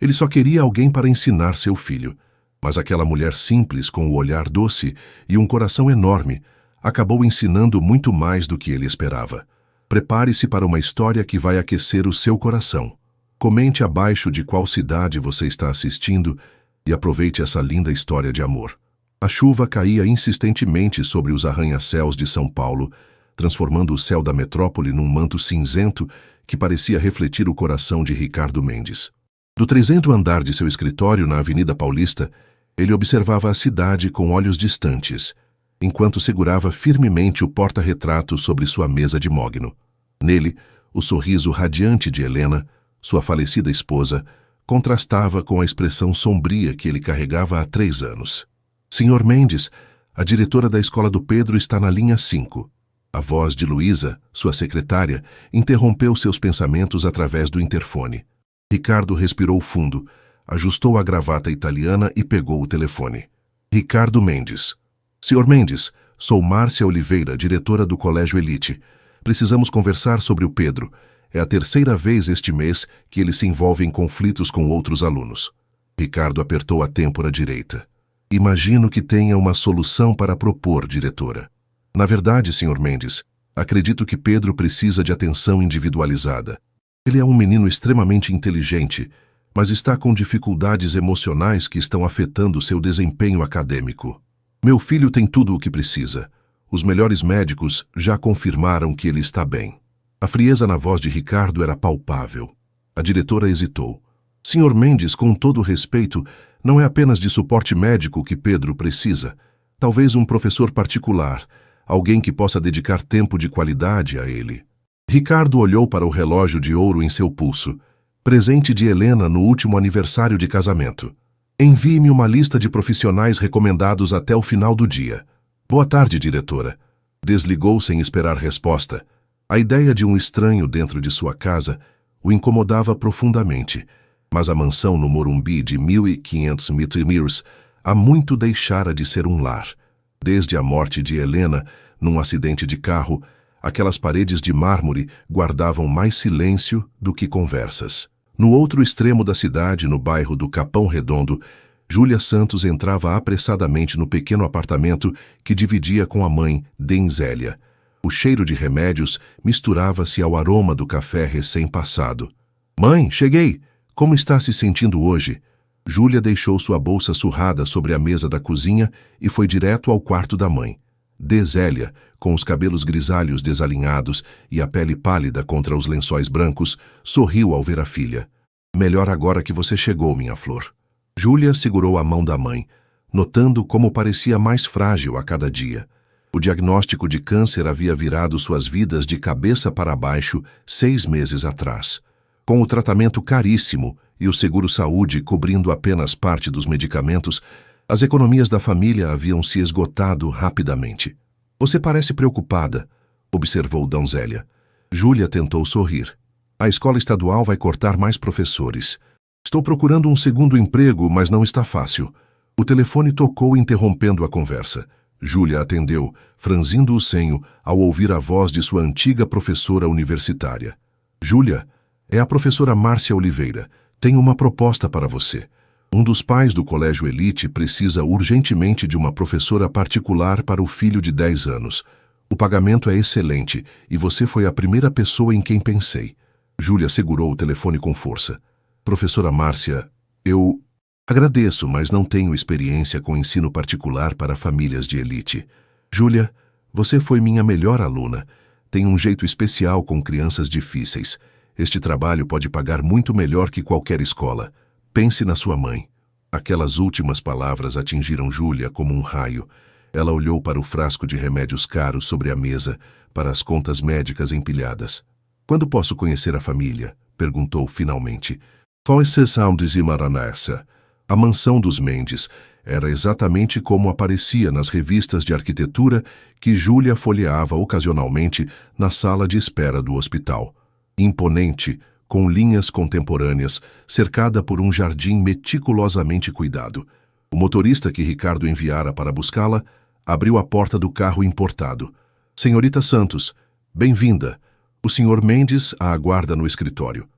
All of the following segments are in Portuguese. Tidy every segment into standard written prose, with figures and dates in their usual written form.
Ele só queria alguém para ensinar seu filho. Mas aquela mulher simples, com o olhar doce e um coração enorme, acabou ensinando muito mais do que ele esperava. Prepare-se para uma história que vai aquecer o seu coração. Comente abaixo de qual cidade você está assistindo e aproveite essa linda história de amor. A chuva caía insistentemente sobre os arranha-céus de São Paulo, transformando o céu da metrópole num manto cinzento que parecia refletir o coração de Ricardo Mendes. Do 300º andar de seu escritório na Avenida Paulista, ele observava a cidade com olhos distantes, enquanto segurava firmemente o porta-retrato sobre sua mesa de mogno. Nele, o sorriso radiante de Helena, sua falecida esposa, contrastava com a expressão sombria que ele carregava há 3 anos. Senhor Mendes, a diretora da escola do Pedro está na linha 5. A voz de Luísa, sua secretária, interrompeu seus pensamentos através do interfone. Ricardo respirou fundo, ajustou a gravata italiana e pegou o telefone. Ricardo Mendes. Senhor Mendes, sou Márcia Oliveira, diretora do Colégio Elite. Precisamos conversar sobre o Pedro. É a 3ª vez este mês que ele se envolve em conflitos com outros alunos. Ricardo apertou a têmpora direita. Imagino que tenha uma solução para propor, diretora. Na verdade, Sr. Mendes, acredito que Pedro precisa de atenção individualizada. Ele é um menino extremamente inteligente, mas está com dificuldades emocionais que estão afetando seu desempenho acadêmico. Meu filho tem tudo o que precisa. Os melhores médicos já confirmaram que ele está bem. A frieza na voz de Ricardo era palpável. A diretora hesitou. Sr. Mendes, com todo respeito, não é apenas de suporte médico que Pedro precisa. Talvez um professor particular, alguém que possa dedicar tempo de qualidade a ele. Ricardo olhou para o relógio de ouro em seu pulso, presente de Helena no último aniversário de casamento. Envie-me uma lista de profissionais recomendados até o final do dia. Boa tarde, diretora. Desligou sem esperar resposta. A ideia de um estranho dentro de sua casa o incomodava profundamente, mas a mansão no Morumbi de 1.500 metros há muito deixara de ser um lar. Desde a morte de Helena, num acidente de carro, aquelas paredes de mármore guardavam mais silêncio do que conversas. No outro extremo da cidade, no bairro do Capão Redondo, Júlia Santos entrava apressadamente no pequeno apartamento que dividia com a mãe, Denzélia. O cheiro de remédios misturava-se ao aroma do café recém-passado. Mãe, cheguei! Como está se sentindo hoje? Júlia deixou sua bolsa surrada sobre a mesa da cozinha e foi direto ao quarto da mãe. Denzélia, com os cabelos grisalhos desalinhados e a pele pálida contra os lençóis brancos, sorriu ao ver a filha. Melhor agora que você chegou, minha flor. Júlia segurou a mão da mãe, notando como parecia mais frágil a cada dia. O diagnóstico de câncer havia virado suas vidas de cabeça para baixo 6 meses atrás. Com o tratamento caríssimo e o seguro-saúde cobrindo apenas parte dos medicamentos, as economias da família haviam se esgotado rapidamente. Você parece preocupada, observou Denzélia. Júlia tentou sorrir. A escola estadual vai cortar mais professores. Estou procurando um segundo emprego, mas não está fácil. O telefone tocou interrompendo a conversa. Júlia atendeu, franzindo o senho ao ouvir a voz de sua antiga professora universitária. Júlia, é a professora Márcia Oliveira. Tenho uma proposta para você. Um dos pais do Colégio Elite precisa urgentemente de uma professora particular para o filho de 10 anos. O pagamento é excelente e você foi a primeira pessoa em quem pensei. Júlia segurou o telefone com força. Professora Márcia, eu agradeço, mas não tenho experiência com ensino particular para famílias de elite. Júlia, você foi minha melhor aluna. Tem um jeito especial com crianças difíceis. Este trabalho pode pagar muito melhor que qualquer escola. Pense na sua mãe. Aquelas últimas palavras atingiram Júlia como um raio. Ela olhou para o frasco de remédios caros sobre a mesa, para as contas médicas empilhadas. Quando posso conhecer a família? Perguntou finalmente. Foi sessão de Zimaranessa. A mansão dos Mendes era exatamente como aparecia nas revistas de arquitetura que Júlia folheava ocasionalmente na sala de espera do hospital. Imponente, com linhas contemporâneas, cercada por um jardim meticulosamente cuidado. O motorista que Ricardo enviara para buscá-la abriu a porta do carro importado. Senhorita Santos, bem-vinda. O Sr. Mendes a aguarda no escritório.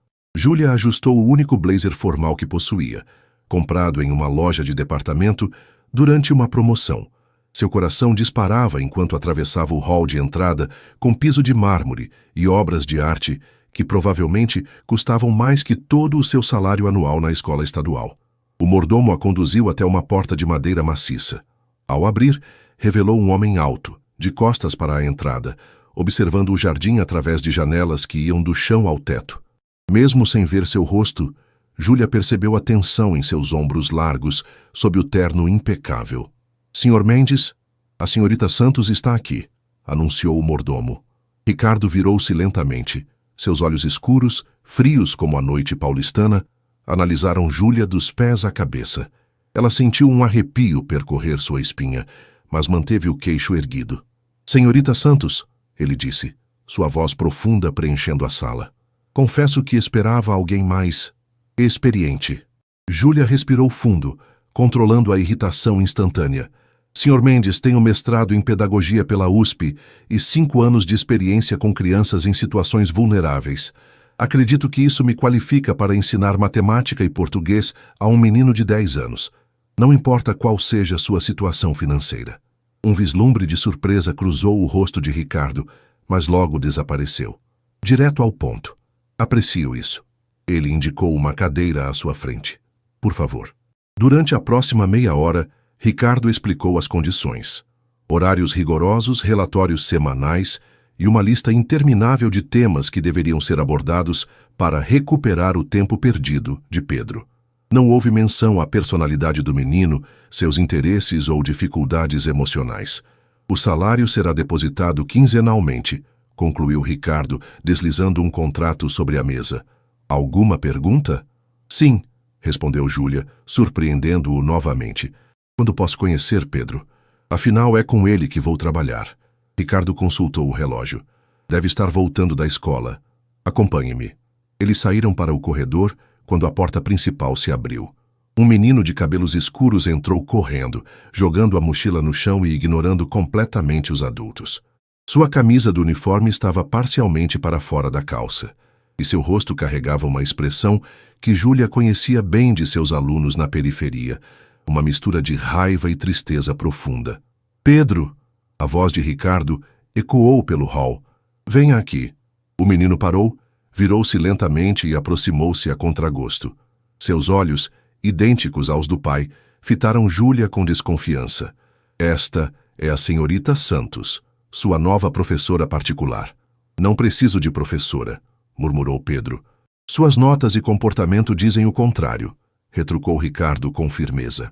Júlia ajustou o único blazer formal que possuía, comprado em uma loja de departamento durante uma promoção. Seu coração disparava enquanto atravessava o hall de entrada com piso de mármore e obras de arte que provavelmente custavam mais que todo o seu salário anual na escola estadual. O mordomo a conduziu até uma porta de madeira maciça. Ao abrir, revelou um homem alto, de costas para a entrada, observando o jardim através de janelas que iam do chão ao teto. Mesmo sem ver seu rosto, Júlia percebeu a tensão em seus ombros largos sob o terno impecável. Senhor Mendes, a senhorita Santos está aqui, anunciou o mordomo. Ricardo virou-se lentamente. Seus olhos escuros, frios como a noite paulistana, analisaram Júlia dos pés à cabeça. Ela sentiu um arrepio percorrer sua espinha, mas manteve o queixo erguido. Senhorita Santos, ele disse, sua voz profunda preenchendo a sala. Confesso que esperava alguém mais experiente. Júlia respirou fundo, controlando a irritação instantânea. Senhor Mendes tem um mestrado em pedagogia pela USP e 5 anos de experiência com crianças em situações vulneráveis. Acredito que isso me qualifica para ensinar matemática e português a um menino de 10 anos. Não importa qual seja sua situação financeira. Um vislumbre de surpresa cruzou o rosto de Ricardo, mas logo desapareceu. Direto ao ponto. Aprecio isso. Ele indicou uma cadeira à sua frente. Por favor. Durante a próxima meia hora, Ricardo explicou as condições. Horários rigorosos, relatórios semanais e uma lista interminável de temas que deveriam ser abordados para recuperar o tempo perdido de Pedro. Não houve menção à personalidade do menino, seus interesses ou dificuldades emocionais. O salário será depositado quinzenalmente, concluiu Ricardo, deslizando um contrato sobre a mesa. Alguma pergunta? Sim, respondeu Júlia, surpreendendo-o novamente. Quando posso conhecer Pedro? Afinal, é com ele que vou trabalhar. Ricardo consultou o relógio. Deve estar voltando da escola. Acompanhe-me. Eles saíram para o corredor quando a porta principal se abriu. Um menino de cabelos escuros entrou correndo, jogando a mochila no chão e ignorando completamente os adultos. Sua camisa do uniforme estava parcialmente para fora da calça, e seu rosto carregava uma expressão que Júlia conhecia bem de seus alunos na periferia, uma mistura de raiva e tristeza profunda. Pedro! A voz de Ricardo ecoou pelo hall. Venha aqui. O menino parou, virou-se lentamente e aproximou-se a contragosto. Seus olhos, idênticos aos do pai, fitaram Júlia com desconfiança. Esta é a senhorita Santos, sua nova professora particular. Não preciso de professora, murmurou Pedro. Suas notas e comportamento dizem o contrário, retrucou Ricardo com firmeza.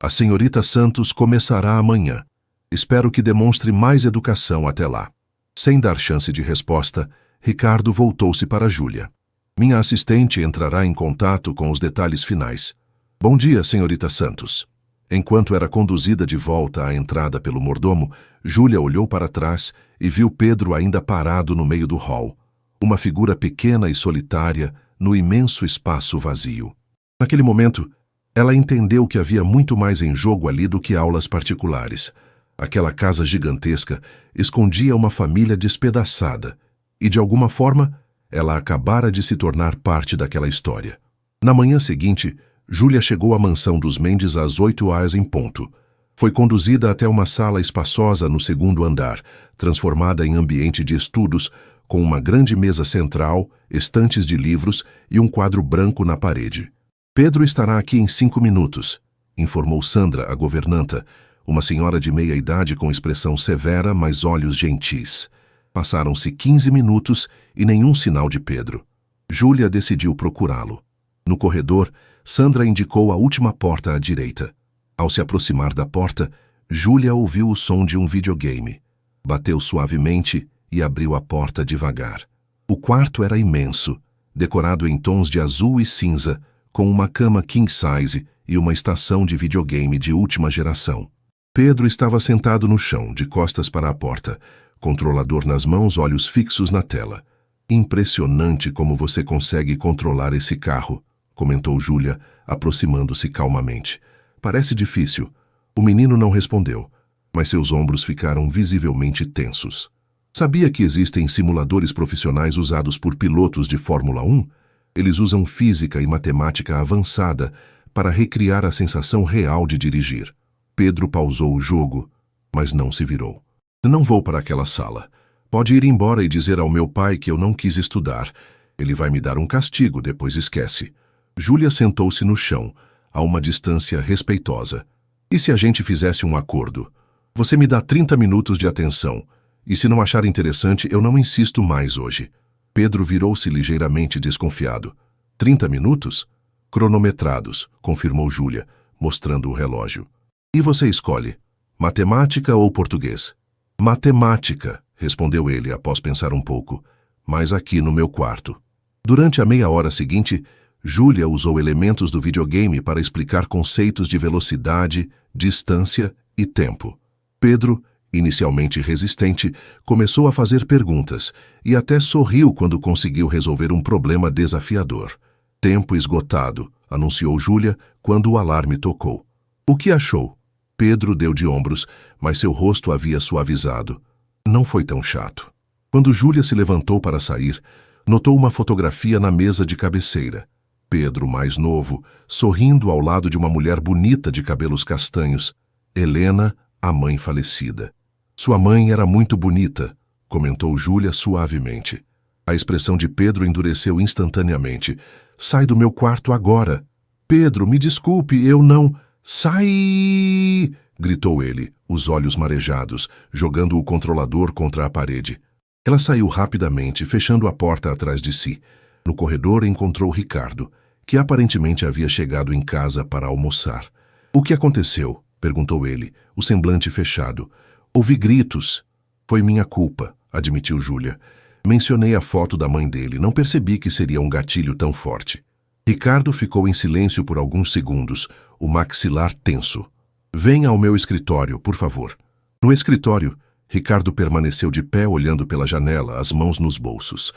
A senhorita Santos começará amanhã. Espero que demonstre mais educação até lá. Sem dar chance de resposta, Ricardo voltou-se para Júlia. Minha assistente entrará em contato com os detalhes finais. Bom dia, senhorita Santos. Enquanto era conduzida de volta à entrada pelo mordomo, Júlia olhou para trás e viu Pedro ainda parado no meio do hall. Uma figura pequena e solitária no imenso espaço vazio. Naquele momento, ela entendeu que havia muito mais em jogo ali do que aulas particulares. Aquela casa gigantesca escondia uma família despedaçada e, de alguma forma, ela acabara de se tornar parte daquela história. Na manhã seguinte, Júlia chegou à mansão dos Mendes às 8h em ponto. Foi conduzida até uma sala espaçosa no 2º andar, transformada em ambiente de estudos, com uma grande mesa central, estantes de livros e um quadro branco na parede. Pedro estará aqui em 5 minutos, informou Sandra, a governanta, uma senhora de meia idade com expressão severa, mas olhos gentis. Passaram-se 15 minutos e nenhum sinal de Pedro. Júlia decidiu procurá-lo. No corredor, Sandra indicou a última porta à direita. Ao se aproximar da porta, Júlia ouviu o som de um videogame. Bateu suavemente e abriu a porta devagar. O quarto era imenso, decorado em tons de azul e cinza, com uma cama king size e uma estação de videogame de última geração. Pedro estava sentado no chão, de costas para a porta, controlador nas mãos, olhos fixos na tela. Impressionante como você consegue controlar esse carro, comentou Júlia, aproximando-se calmamente. Parece difícil. O menino não respondeu, mas seus ombros ficaram visivelmente tensos. Sabia que existem simuladores profissionais usados por pilotos de Fórmula 1? Eles usam física e matemática avançada para recriar a sensação real de dirigir. Pedro pausou o jogo, mas não se virou. Não vou para aquela sala. Pode ir embora e dizer ao meu pai que eu não quis estudar. Ele vai me dar um castigo, depois esquece. Júlia sentou-se no chão, a uma distância respeitosa. E se a gente fizesse um acordo? Você me dá 30 minutos de atenção, e se não achar interessante, eu não insisto mais hoje. Pedro virou-se ligeiramente desconfiado. 30 minutos? Cronometrados, confirmou Júlia, mostrando o relógio. E você escolhe, matemática ou português? Matemática, respondeu ele após pensar um pouco, mas aqui no meu quarto. Durante a meia hora seguinte, Júlia usou elementos do videogame para explicar conceitos de velocidade, distância e tempo. Pedro, inicialmente resistente, começou a fazer perguntas e até sorriu quando conseguiu resolver um problema desafiador. Tempo esgotado, anunciou Júlia quando o alarme tocou. O que achou? Pedro deu de ombros, mas seu rosto havia suavizado. Não foi tão chato. Quando Júlia se levantou para sair, notou uma fotografia na mesa de cabeceira. Pedro, mais novo, sorrindo ao lado de uma mulher bonita de cabelos castanhos. Helena, a mãe falecida. Sua mãe era muito bonita, comentou Júlia suavemente. A expressão de Pedro endureceu instantaneamente. Sai do meu quarto agora. Pedro, me desculpe, eu não... Sai! Gritou ele, os olhos marejados, jogando o controlador contra a parede. Ela saiu rapidamente, fechando a porta atrás de si. No corredor encontrou Ricardo, que aparentemente havia chegado em casa para almoçar. O que aconteceu? Perguntou ele, o semblante fechado. Ouvi gritos. Foi minha culpa, admitiu Júlia. Mencionei a foto da mãe dele, não percebi que seria um gatilho tão forte. Ricardo ficou em silêncio por alguns segundos, o maxilar tenso. Venha ao meu escritório, por favor. No escritório, Ricardo permaneceu de pé olhando pela janela, as mãos nos bolsos.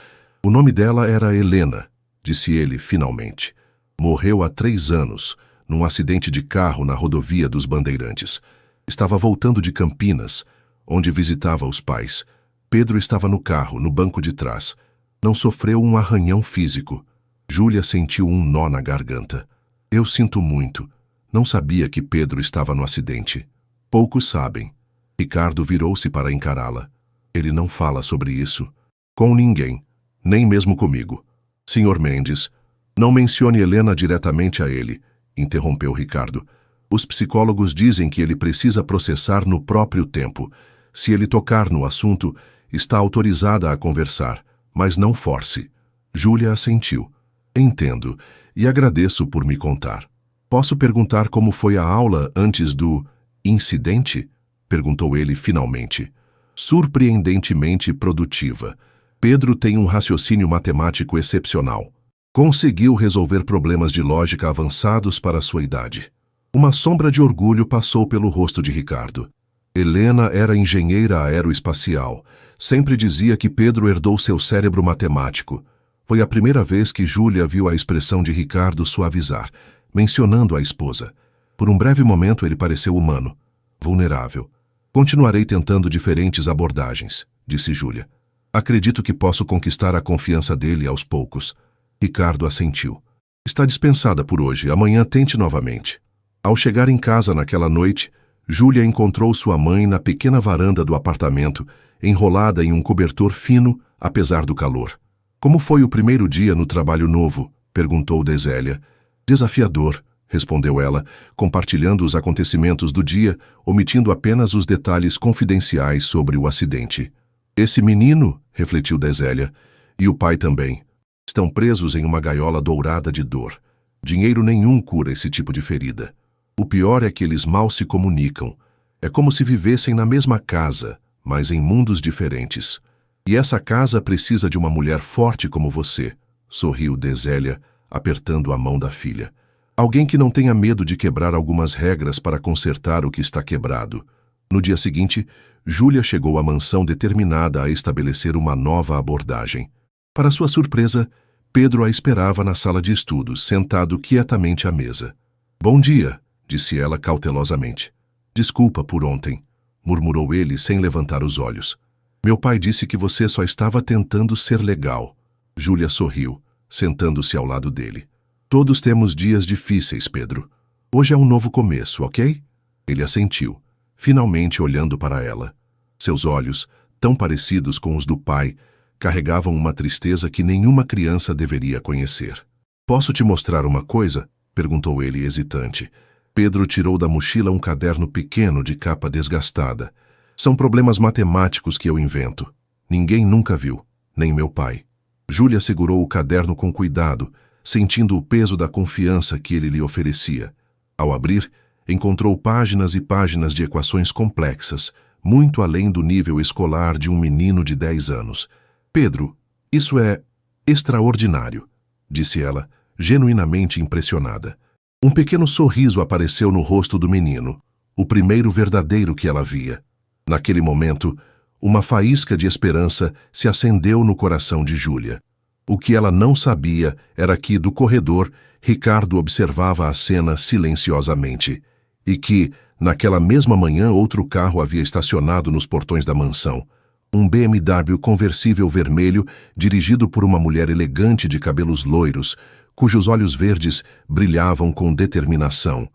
O nome dela era Helena, disse ele finalmente. Morreu há 3 anos, num acidente de carro na rodovia dos Bandeirantes. Estava voltando de Campinas, onde visitava os pais. Pedro estava no carro, no banco de trás. Não sofreu um arranhão físico. Júlia sentiu um nó na garganta. Eu sinto muito. Não sabia que Pedro estava no acidente. Poucos sabem. Ricardo virou-se para encará-la. Ele não fala sobre isso. Com ninguém. Nem mesmo comigo. Senhor Mendes, não mencione Helena diretamente a ele, interrompeu Ricardo. Os psicólogos dizem que ele precisa processar no próprio tempo. Se ele tocar no assunto, está autorizada a conversar, mas não force. Júlia assentiu. Entendo, e agradeço por me contar. Posso perguntar como foi a aula antes do incidente? Perguntou ele finalmente. Surpreendentemente produtiva. Pedro tem um raciocínio matemático excepcional. Conseguiu resolver problemas de lógica avançados para sua idade. Uma sombra de orgulho passou pelo rosto de Ricardo. Helena era engenheira aeroespacial. Sempre dizia que Pedro herdou seu cérebro matemático. Foi a primeira vez que Júlia viu a expressão de Ricardo suavizar, mencionando a esposa. Por um breve momento ele pareceu humano, vulnerável. Continuarei tentando diferentes abordagens, disse Júlia. Acredito que posso conquistar a confiança dele aos poucos. Ricardo assentiu. Está dispensada por hoje, amanhã tente novamente. Ao chegar em casa naquela noite, Júlia encontrou sua mãe na pequena varanda do apartamento, enrolada em um cobertor fino, apesar do calor. Como foi o primeiro dia no trabalho novo? Perguntou Desélia. Desafiador, respondeu ela, compartilhando os acontecimentos do dia, omitindo apenas os detalhes confidenciais sobre o acidente. Esse menino, refletiu Desélia, e o pai também. Estão presos em uma gaiola dourada de dor. Dinheiro nenhum cura esse tipo de ferida. O pior é que eles mal se comunicam. É como se vivessem na mesma casa, mas em mundos diferentes. E essa casa precisa de uma mulher forte como você, sorriu Desélia, apertando a mão da filha. Alguém que não tenha medo de quebrar algumas regras para consertar o que está quebrado. No dia seguinte, Júlia chegou à mansão determinada a estabelecer uma nova abordagem. Para sua surpresa, Pedro a esperava na sala de estudos, sentado quietamente à mesa. Bom dia, disse ela cautelosamente. Desculpa por ontem, murmurou ele sem levantar os olhos. Meu pai disse que você só estava tentando ser legal. Júlia sorriu. sentando-se ao lado dele. Todos temos dias difíceis, Pedro. Hoje é um novo começo, ok? Ele assentiu, finalmente olhando para ela. Seus olhos, tão parecidos com os do pai, carregavam uma tristeza que nenhuma criança deveria conhecer. Posso te mostrar uma coisa? Perguntou ele hesitante. Pedro tirou da mochila um caderno pequeno de capa desgastada. São problemas matemáticos que eu invento. Ninguém nunca viu, nem meu pai. Júlia segurou o caderno com cuidado, sentindo o peso da confiança que ele lhe oferecia. Ao abrir, encontrou páginas e páginas de equações complexas, muito além do nível escolar de um menino de 10 anos. Pedro, isso é extraordinário, disse ela, genuinamente impressionada. Um pequeno sorriso apareceu no rosto do menino, o primeiro verdadeiro que ela via. Naquele momento, uma faísca de esperança se acendeu no coração de Júlia. O que ela não sabia era que, do corredor, Ricardo observava a cena silenciosamente, e que, naquela mesma manhã, outro carro havia estacionado nos portões da mansão. Um BMW conversível vermelho, dirigido por uma mulher elegante de cabelos loiros, cujos olhos verdes brilhavam com determinação.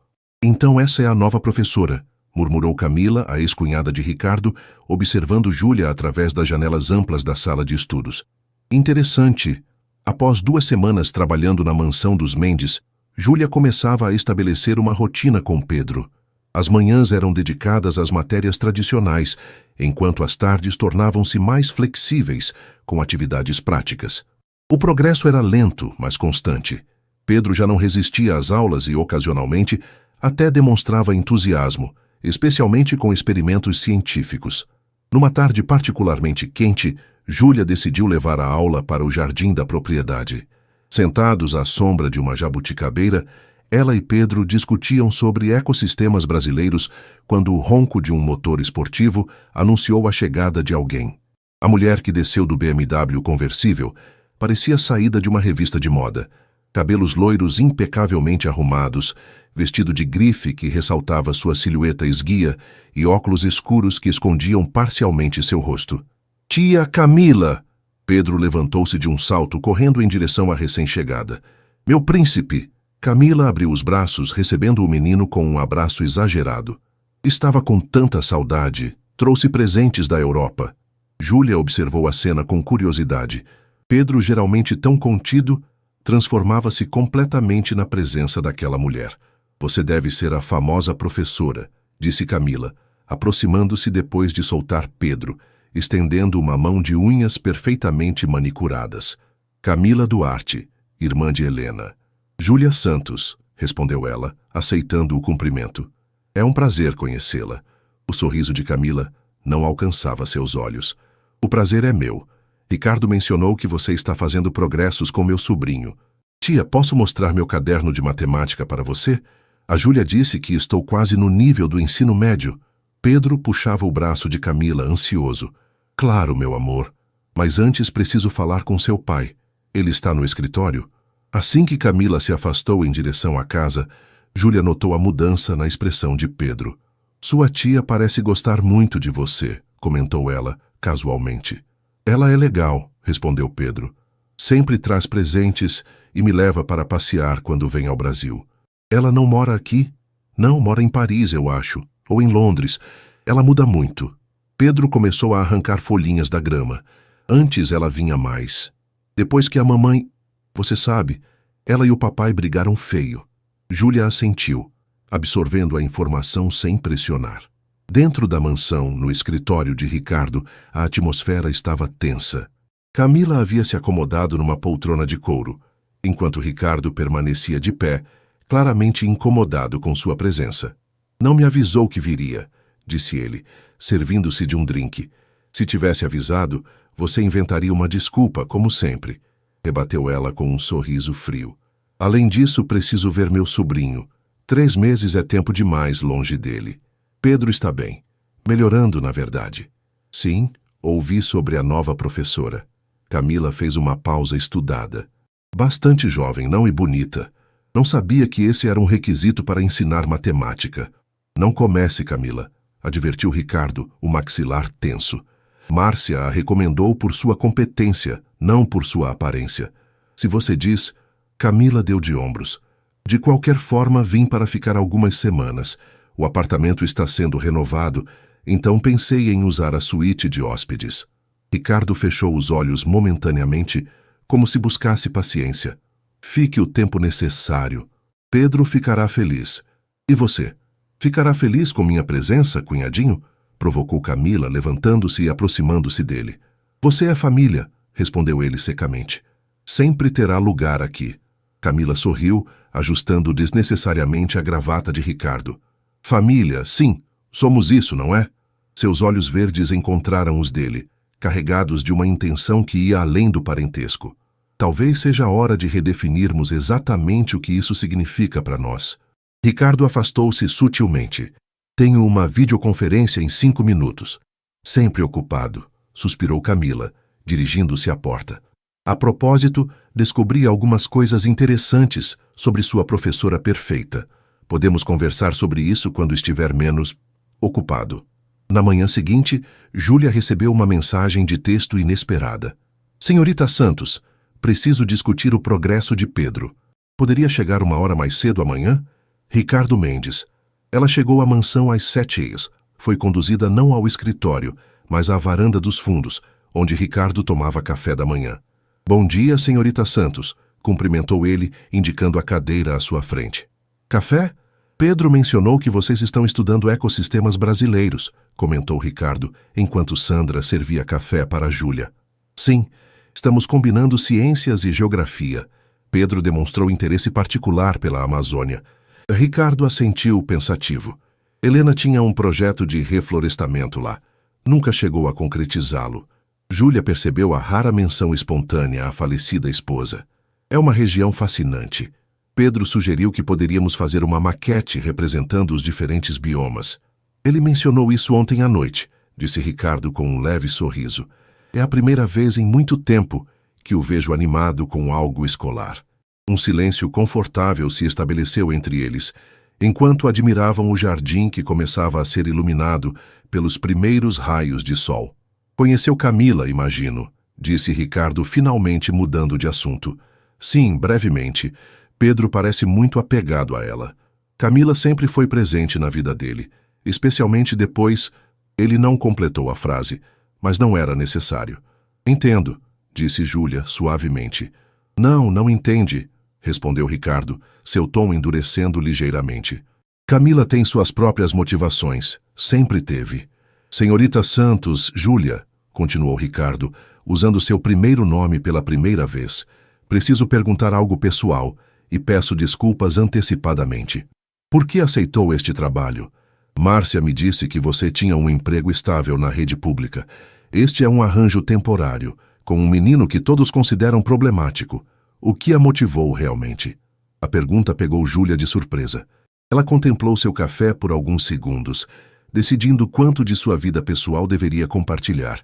Então essa é a nova professora, murmurou Camila, a ex-cunhada de Ricardo, observando Júlia através das janelas amplas da sala de estudos. Interessante. Após 2 semanas trabalhando na mansão dos Mendes, Júlia começava a estabelecer uma rotina com Pedro. As manhãs eram dedicadas às matérias tradicionais, enquanto as tardes tornavam-se mais flexíveis, com atividades práticas. O progresso era lento, mas constante. Pedro já não resistia às aulas e, ocasionalmente, até demonstrava entusiasmo, especialmente com experimentos científicos. Numa tarde particularmente quente, Júlia decidiu levar a aula para o jardim da propriedade. Sentados à sombra de uma jabuticabeira, ela e Pedro discutiam sobre ecossistemas brasileiros quando o ronco de um motor esportivo anunciou a chegada de alguém. A mulher que desceu do BMW conversível parecia saída de uma revista de moda. Cabelos loiros impecavelmente arrumados, vestido de grife que ressaltava sua silhueta esguia e óculos escuros que escondiam parcialmente seu rosto. Tia Camila! Pedro levantou-se de um salto, correndo em direção à recém-chegada. Meu príncipe! Camila abriu os braços, recebendo o menino com um abraço exagerado. Estava com tanta saudade. Trouxe presentes da Europa. Júlia observou a cena com curiosidade. Pedro, geralmente tão contido, transformava-se completamente na presença daquela mulher. Você deve ser a famosa professora, disse Camila, aproximando-se depois de soltar Pedro, estendendo uma mão de unhas perfeitamente manicuradas. Camila Duarte, irmã de Helena. Júlia Santos, respondeu ela, aceitando o cumprimento. É um prazer conhecê-la. O sorriso de Camila não alcançava seus olhos. O prazer é meu. Ricardo mencionou que você está fazendo progressos com meu sobrinho. Tia, posso mostrar meu caderno de matemática para você? A Júlia disse que estou quase no nível do ensino médio. Pedro puxava o braço de Camila, ansioso. Claro, meu amor. Mas antes preciso falar com seu pai. Ele está no escritório? Assim que Camila se afastou em direção à casa, Júlia notou a mudança na expressão de Pedro. Sua tia parece gostar muito de você, comentou ela, casualmente. Ela é legal, respondeu Pedro. Sempre traz presentes e me leva para passear quando vem ao Brasil. Ela não mora aqui? Não, mora em Paris, eu acho. Ou em Londres. Ela muda muito. Pedro começou a arrancar folhinhas da grama. Antes ela vinha mais. Depois que a mamãe... Você sabe, ela e o papai brigaram feio. Júlia assentiu, absorvendo a informação sem pressionar. Dentro da mansão, no escritório de Ricardo, a atmosfera estava tensa. Camila havia se acomodado numa poltrona de couro, enquanto Ricardo permanecia de pé, claramente incomodado com sua presença. Não me avisou que viria, disse ele, servindo-se de um drink. Se tivesse avisado, você inventaria uma desculpa, como sempre, rebateu ela com um sorriso frio. Além disso, preciso ver meu sobrinho. 3 meses é tempo demais longe dele. Pedro está bem. Melhorando, na verdade. Sim, ouvi sobre a nova professora. Camila fez uma pausa estudada. Bastante jovem, não e bonita. Não sabia que esse era um requisito para ensinar matemática. Não comece, Camila, advertiu Ricardo, o maxilar tenso. Márcia a recomendou por sua competência, não por sua aparência. Se você diz... Camila deu de ombros. De qualquer forma, vim para ficar algumas semanas. O apartamento está sendo renovado, então pensei em usar a suíte de hóspedes. Ricardo fechou os olhos momentaneamente, como se buscasse paciência. Fique o tempo necessário. Pedro ficará feliz. E você? Ficará feliz com minha presença, cunhadinho? Provocou Camila, levantando-se e aproximando-se dele. Você é família, respondeu ele secamente. Sempre terá lugar aqui. Camila sorriu, ajustando desnecessariamente a gravata de Ricardo. Família, sim, somos isso, não é? Seus olhos verdes encontraram os dele, carregados de uma intenção que ia além do parentesco. Talvez seja a hora de redefinirmos exatamente o que isso significa para nós. Ricardo afastou-se sutilmente. Tenho uma videoconferência em 5 minutos. Sempre ocupado, suspirou Camila, dirigindo-se à porta. A propósito, descobri algumas coisas interessantes sobre sua professora perfeita. Podemos conversar sobre isso quando estiver menos ocupado. Na manhã seguinte, Júlia recebeu uma mensagem de texto inesperada. Senhorita Santos, preciso discutir o progresso de Pedro. Poderia chegar uma hora mais cedo amanhã? Ricardo Mendes. Ela chegou à mansão às 7h. Foi conduzida não ao escritório, mas à varanda dos fundos, onde Ricardo tomava café da manhã. Bom dia, senhorita Santos, cumprimentou ele, indicando a cadeira à sua frente. Café? Pedro mencionou que vocês estão estudando ecossistemas brasileiros, comentou Ricardo, enquanto Sandra servia café para Júlia. Sim, estamos combinando ciências e geografia. Pedro demonstrou interesse particular pela Amazônia. Ricardo assentiu pensativo. Helena tinha um projeto de reflorestamento lá. Nunca chegou a concretizá-lo. Júlia percebeu a rara menção espontânea à falecida esposa. É uma região fascinante. Pedro sugeriu que poderíamos fazer uma maquete representando os diferentes biomas. Ele mencionou isso ontem à noite, disse Ricardo com um leve sorriso. É a primeira vez em muito tempo que o vejo animado com algo escolar. Um silêncio confortável se estabeleceu entre eles, enquanto admiravam o jardim que começava a ser iluminado pelos primeiros raios de sol. Conheceu Camila, imagino, disse Ricardo, finalmente mudando de assunto. Sim, brevemente. Pedro parece muito apegado a ela. Camila sempre foi presente na vida dele, especialmente depois... Ele não completou a frase, mas não era necessário. Entendo, disse Júlia suavemente. Não entende, respondeu Ricardo, seu tom endurecendo ligeiramente. Camila tem suas próprias motivações, sempre teve. Senhorita Santos, Júlia, continuou Ricardo, usando seu primeiro nome pela primeira vez. Preciso perguntar algo pessoal e peço desculpas antecipadamente. Por que aceitou este trabalho? Márcia me disse que você tinha um emprego estável na rede pública. Este é um arranjo temporário, com um menino que todos consideram problemático. O que a motivou realmente? A pergunta pegou Júlia de surpresa. Ela contemplou seu café por alguns segundos, decidindo quanto de sua vida pessoal deveria compartilhar.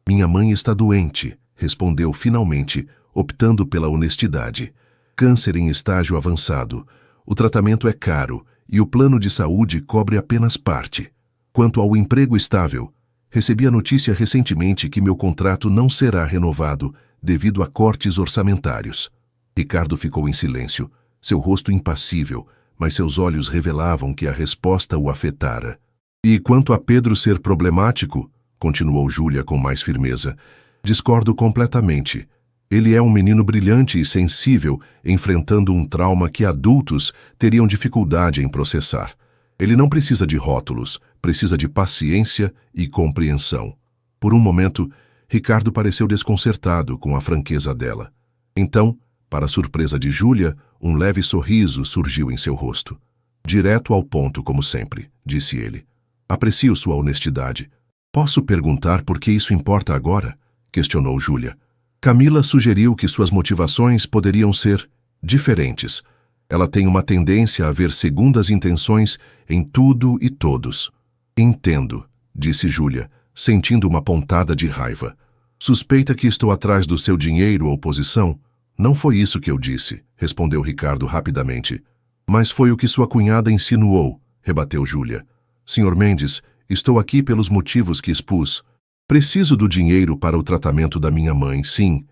Minha mãe está doente, respondeu finalmente, optando pela honestidade. Câncer em estágio avançado. O tratamento é caro e o plano de saúde cobre apenas parte. Quanto ao emprego estável, recebi a notícia recentemente que meu contrato não será renovado devido a cortes orçamentários. Ricardo ficou em silêncio, seu rosto impassível, mas seus olhos revelavam que a resposta o afetara. E quanto a Pedro ser problemático, continuou Júlia com mais firmeza, discordo completamente. Ele é um menino brilhante e sensível, enfrentando um trauma que adultos teriam dificuldade em processar. Ele não precisa de rótulos, precisa de paciência e compreensão. Por um momento, Ricardo pareceu desconcertado com a franqueza dela. Então, para a surpresa de Júlia, um leve sorriso surgiu em seu rosto. Direto ao ponto, como sempre, disse ele. Aprecio sua honestidade. Posso perguntar por que isso importa agora? Questionou Júlia. Camila sugeriu que suas motivações poderiam ser diferentes. Ela tem uma tendência a ver segundas intenções em tudo e todos. Entendo, disse Júlia, sentindo uma pontada de raiva. Suspeita que estou atrás do seu dinheiro ou posição? Não foi isso que eu disse, respondeu Ricardo rapidamente. Mas foi o que sua cunhada insinuou, rebateu Júlia. Senhor Mendes, estou aqui pelos motivos que expus. Preciso do dinheiro para o tratamento da minha mãe, sim,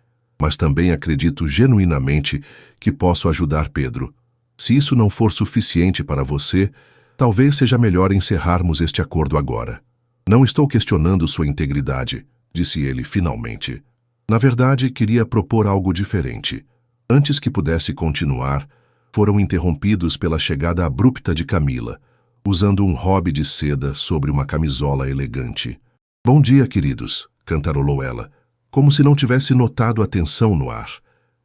mas também acredito genuinamente que posso ajudar Pedro. Se isso não for suficiente para você, talvez seja melhor encerrarmos este acordo agora. Não estou questionando sua integridade, disse ele finalmente. Na verdade, queria propor algo diferente. Antes que pudesse continuar, foram interrompidos pela chegada abrupta de Camila, usando um hobby de seda sobre uma camisola elegante. Bom dia, queridos, cantarolou ela, como se não tivesse notado a tensão no ar.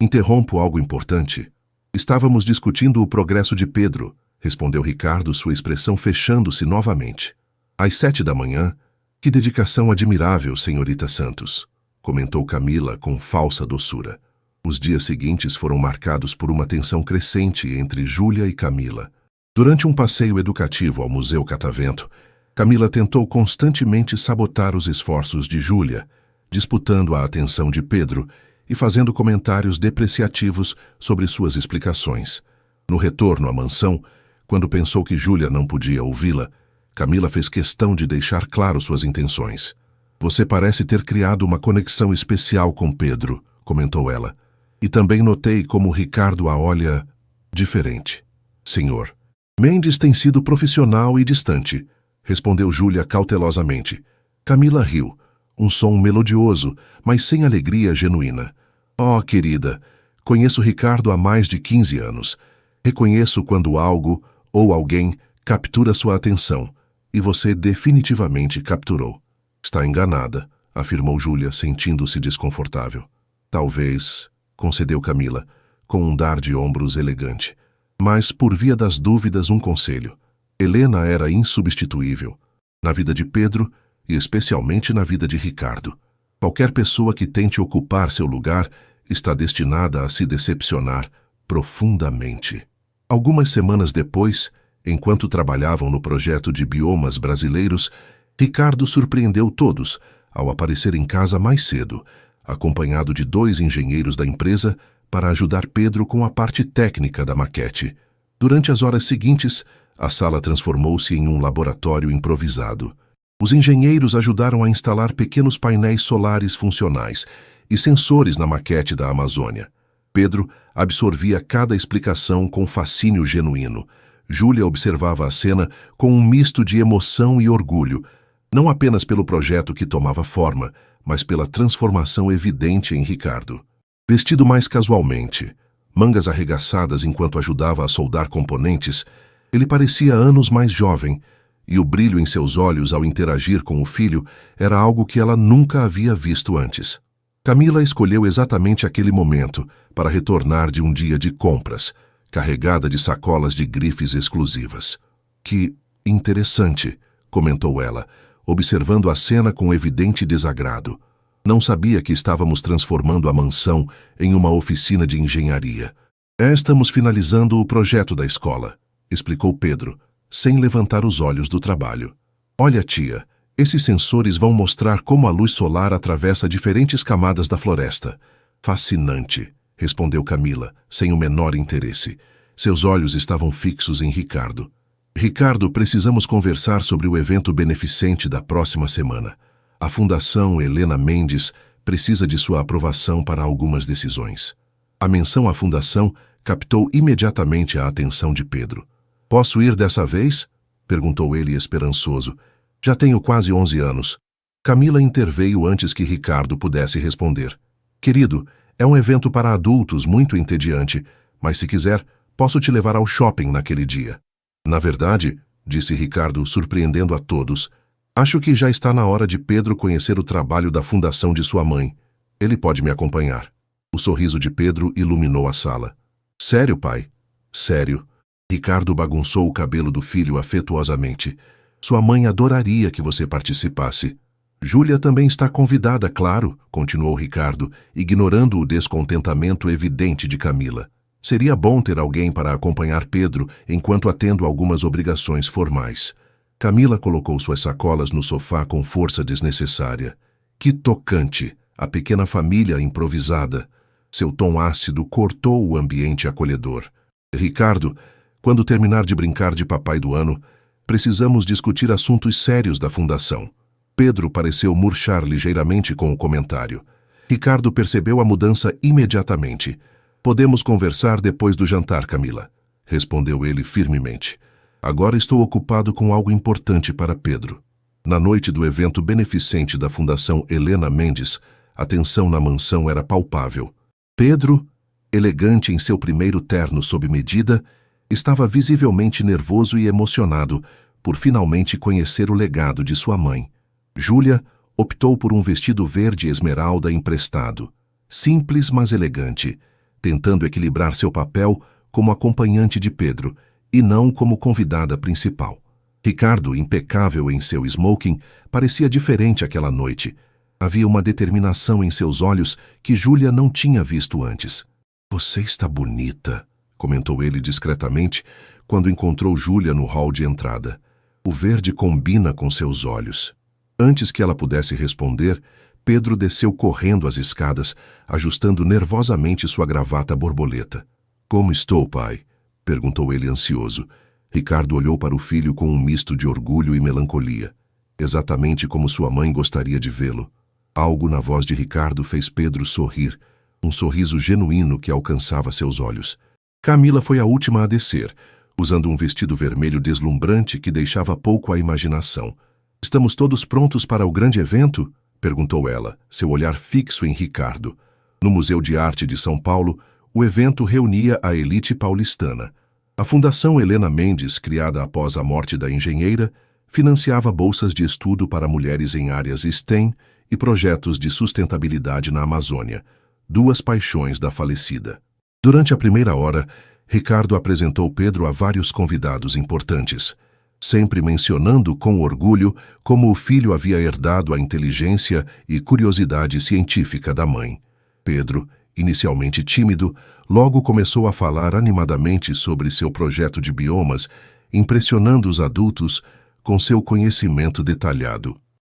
Interrompo algo importante. Estávamos discutindo o progresso de Pedro, respondeu Ricardo, sua expressão fechando-se novamente. Às 7 da manhã, que dedicação admirável, senhorita Santos, comentou Camila com falsa doçura. Os dias seguintes foram marcados por uma tensão crescente entre Júlia e Camila. Durante um passeio educativo ao Museu Catavento, Camila tentou constantemente sabotar os esforços de Júlia, disputando a atenção de Pedro e fazendo comentários depreciativos sobre suas explicações. No retorno à mansão, quando pensou que Júlia não podia ouvi-la, Camila fez questão de deixar claro suas intenções. Você parece ter criado uma conexão especial com Pedro, comentou ela. E também notei como Ricardo a olha diferente. Senhor, Mendes tem sido profissional e distante, respondeu Júlia cautelosamente. Camila riu, um som melodioso, mas sem alegria genuína. Oh, querida, conheço Ricardo há mais de 15 anos. Reconheço quando algo ou alguém captura sua atenção, e você definitivamente capturou. Está enganada, afirmou Júlia, sentindo-se desconfortável. Talvez, concedeu Camila, com um dar de ombros elegante. Mas, por via das dúvidas, um conselho. Helena era insubstituível, na vida de Pedro e especialmente na vida de Ricardo. Qualquer pessoa que tente ocupar seu lugar está destinada a se decepcionar profundamente. Algumas semanas depois, enquanto trabalhavam no projeto de biomas brasileiros, Ricardo surpreendeu todos ao aparecer em casa mais cedo, acompanhado de 2 engenheiros da empresa para ajudar Pedro com a parte técnica da maquete. Durante as horas seguintes, a sala transformou-se em um laboratório improvisado. Os engenheiros ajudaram a instalar pequenos painéis solares funcionais e sensores na maquete da Amazônia. Pedro absorvia cada explicação com fascínio genuíno. Júlia observava a cena com um misto de emoção e orgulho, não apenas pelo projeto que tomava forma, mas pela transformação evidente em Ricardo. Vestido mais casualmente, mangas arregaçadas enquanto ajudava a soldar componentes, ele parecia anos mais jovem, e o brilho em seus olhos ao interagir com o filho era algo que ela nunca havia visto antes. Camila escolheu exatamente aquele momento para retornar de um dia de compras, carregada de sacolas de grifes exclusivas. Que interessante, comentou ela, observando a cena com evidente desagrado. Não sabia que estávamos transformando a mansão em uma oficina de engenharia. Estamos finalizando o projeto da escola, explicou Pedro, sem levantar os olhos do trabalho. Olha, tia, esses sensores vão mostrar como a luz solar atravessa diferentes camadas da floresta. Fascinante, respondeu Camila, sem o menor interesse. Seus olhos estavam fixos em Ricardo. Ricardo, precisamos conversar sobre o evento beneficente da próxima semana. A Fundação Helena Mendes precisa de sua aprovação para algumas decisões. A menção à fundação captou imediatamente a atenção de Pedro. Posso ir dessa vez? Perguntou ele esperançoso. Já tenho quase 11 anos. Camila interveio antes que Ricardo pudesse responder. Querido, é um evento para adultos muito entediante, mas se quiser, posso te levar ao shopping naquele dia. Na verdade, disse Ricardo, surpreendendo a todos, acho que já está na hora de Pedro conhecer o trabalho da fundação de sua mãe. Ele pode me acompanhar. O sorriso de Pedro iluminou a sala. Sério, pai? Sério. Ricardo bagunçou o cabelo do filho afetuosamente. Sua mãe adoraria que você participasse. Júlia também está convidada, claro, continuou Ricardo, ignorando o descontentamento evidente de Camila. Seria bom ter alguém para acompanhar Pedro enquanto atendo algumas obrigações formais. Camila colocou suas sacolas no sofá com força desnecessária. Que tocante, a pequena família improvisada. Seu tom ácido cortou o ambiente acolhedor. Ricardo, quando terminar de brincar de Papai do Ano, precisamos discutir assuntos sérios da fundação. Pedro pareceu murchar ligeiramente com o comentário. Ricardo percebeu a mudança imediatamente. Podemos conversar depois do jantar, Camila, respondeu ele firmemente. Agora estou ocupado com algo importante para Pedro. Na noite do evento beneficente da Fundação Helena Mendes, a tensão na mansão era palpável. Pedro, elegante em seu primeiro terno sob medida, estava visivelmente nervoso e emocionado por finalmente conhecer o legado de sua mãe. Júlia optou por um vestido verde esmeralda emprestado, simples mas elegante, tentando equilibrar seu papel como acompanhante de Pedro e não como convidada principal. Ricardo, impecável em seu smoking, parecia diferente aquela noite. Havia uma determinação em seus olhos que Júlia não tinha visto antes. Você está bonita, comentou ele discretamente quando encontrou Júlia no hall de entrada. O verde combina com seus olhos. Antes que ela pudesse responder, Pedro desceu correndo as escadas, ajustando nervosamente sua gravata borboleta. Como estou, pai? Perguntou ele ansioso. Ricardo olhou para o filho com um misto de orgulho e melancolia. Exatamente como sua mãe gostaria de vê-lo. Algo na voz de Ricardo fez Pedro sorrir, um sorriso genuíno que alcançava seus olhos. Camila foi a última a descer, usando um vestido vermelho deslumbrante que deixava pouco à imaginação. Estamos todos prontos para o grande evento? Perguntou ela, seu olhar fixo em Ricardo. No Museu de Arte de São Paulo, o evento reunia a elite paulistana. A Fundação Helena Mendes, criada após a morte da engenheira, financiava bolsas de estudo para mulheres em áreas STEM e projetos de sustentabilidade na Amazônia, duas paixões da falecida. Durante a primeira hora, Ricardo apresentou Pedro a vários convidados importantes, sempre mencionando com orgulho como o filho havia herdado a inteligência e curiosidade científica da mãe. Pedro, inicialmente tímido, logo começou a falar animadamente sobre seu projeto de biomas, impressionando os adultos com seu conhecimento detalhado.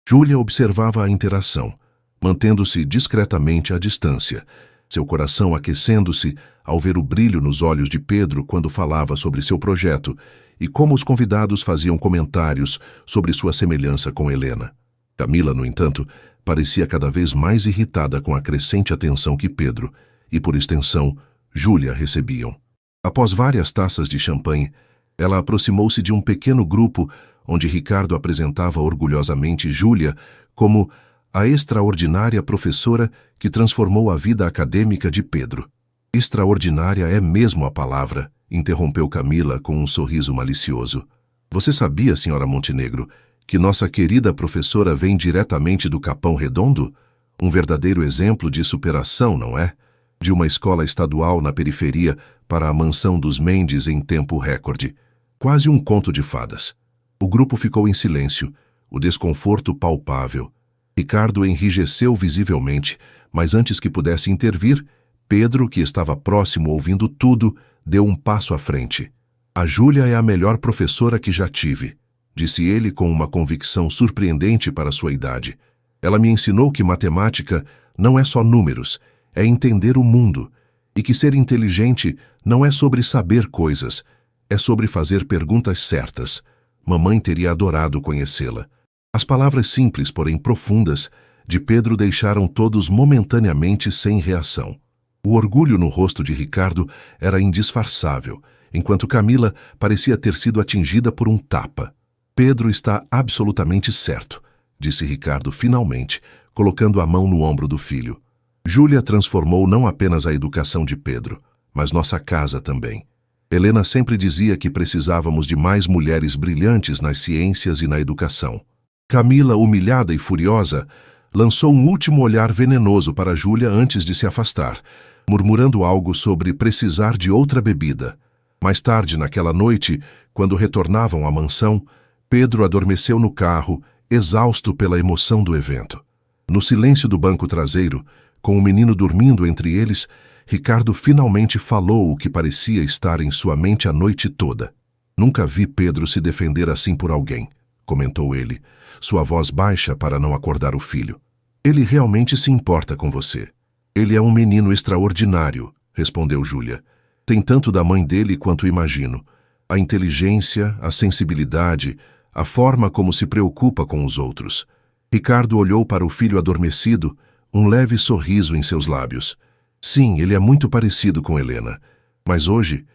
Júlia observava a interação, mantendo-se discretamente à distância, seu coração aquecendo-se ao ver o brilho nos olhos de Pedro quando falava sobre seu projeto e como os convidados faziam comentários sobre sua semelhança com Helena. Camila, no entanto, parecia cada vez mais irritada com a crescente atenção que Pedro, e por extensão, Júlia recebiam. Após várias taças de champanhe, ela aproximou-se de um pequeno grupo onde Ricardo apresentava orgulhosamente Júlia como a extraordinária professora que transformou a vida acadêmica de Pedro. Extraordinária é mesmo a palavra, interrompeu Camila com um sorriso malicioso. Você sabia, senhora Montenegro, que nossa querida professora vem diretamente do Capão Redondo? Um verdadeiro exemplo de superação, não é? De uma escola estadual na periferia para a mansão dos Mendes em tempo recorde. Quase um conto de fadas. O grupo ficou em silêncio, o desconforto palpável. Ricardo enrijeceu visivelmente, mas antes que pudesse intervir, Pedro, que estava próximo ouvindo tudo, deu um passo à frente. A Júlia é a melhor professora que já tive, disse ele com uma convicção surpreendente para sua idade. Ela me ensinou que matemática não é só números, é entender o mundo, e que ser inteligente não é sobre saber coisas, é sobre fazer perguntas certas. Mamãe teria adorado conhecê-la. As palavras simples, porém profundas, de Pedro deixaram todos momentaneamente sem reação. O orgulho no rosto de Ricardo era indisfarçável, enquanto Camila parecia ter sido atingida por um tapa. Pedro está absolutamente certo, disse Ricardo finalmente, colocando a mão no ombro do filho. Júlia transformou não apenas a educação de Pedro, mas nossa casa também. Helena sempre dizia que precisávamos de mais mulheres brilhantes nas ciências e na educação. Camila, humilhada e furiosa, lançou um último olhar venenoso para Júlia antes de se afastar, murmurando algo sobre precisar de outra bebida. Mais tarde, naquela noite, quando retornavam à mansão, Pedro adormeceu no carro, exausto pela emoção do evento. No silêncio do banco traseiro, com o menino dormindo entre eles, Ricardo finalmente falou o que parecia estar em sua mente a noite toda. Nunca vi Pedro se defender assim por alguém, comentou ele, sua voz baixa para não acordar o filho. Ele realmente se importa com você. Ele é um menino extraordinário, respondeu Júlia. Tem tanto da mãe dele quanto imagino. A inteligência, a sensibilidade, a forma como se preocupa com os outros. Ricardo olhou para o filho adormecido, um leve sorriso em seus lábios. Sim, ele é muito parecido com Helena. Mas hoje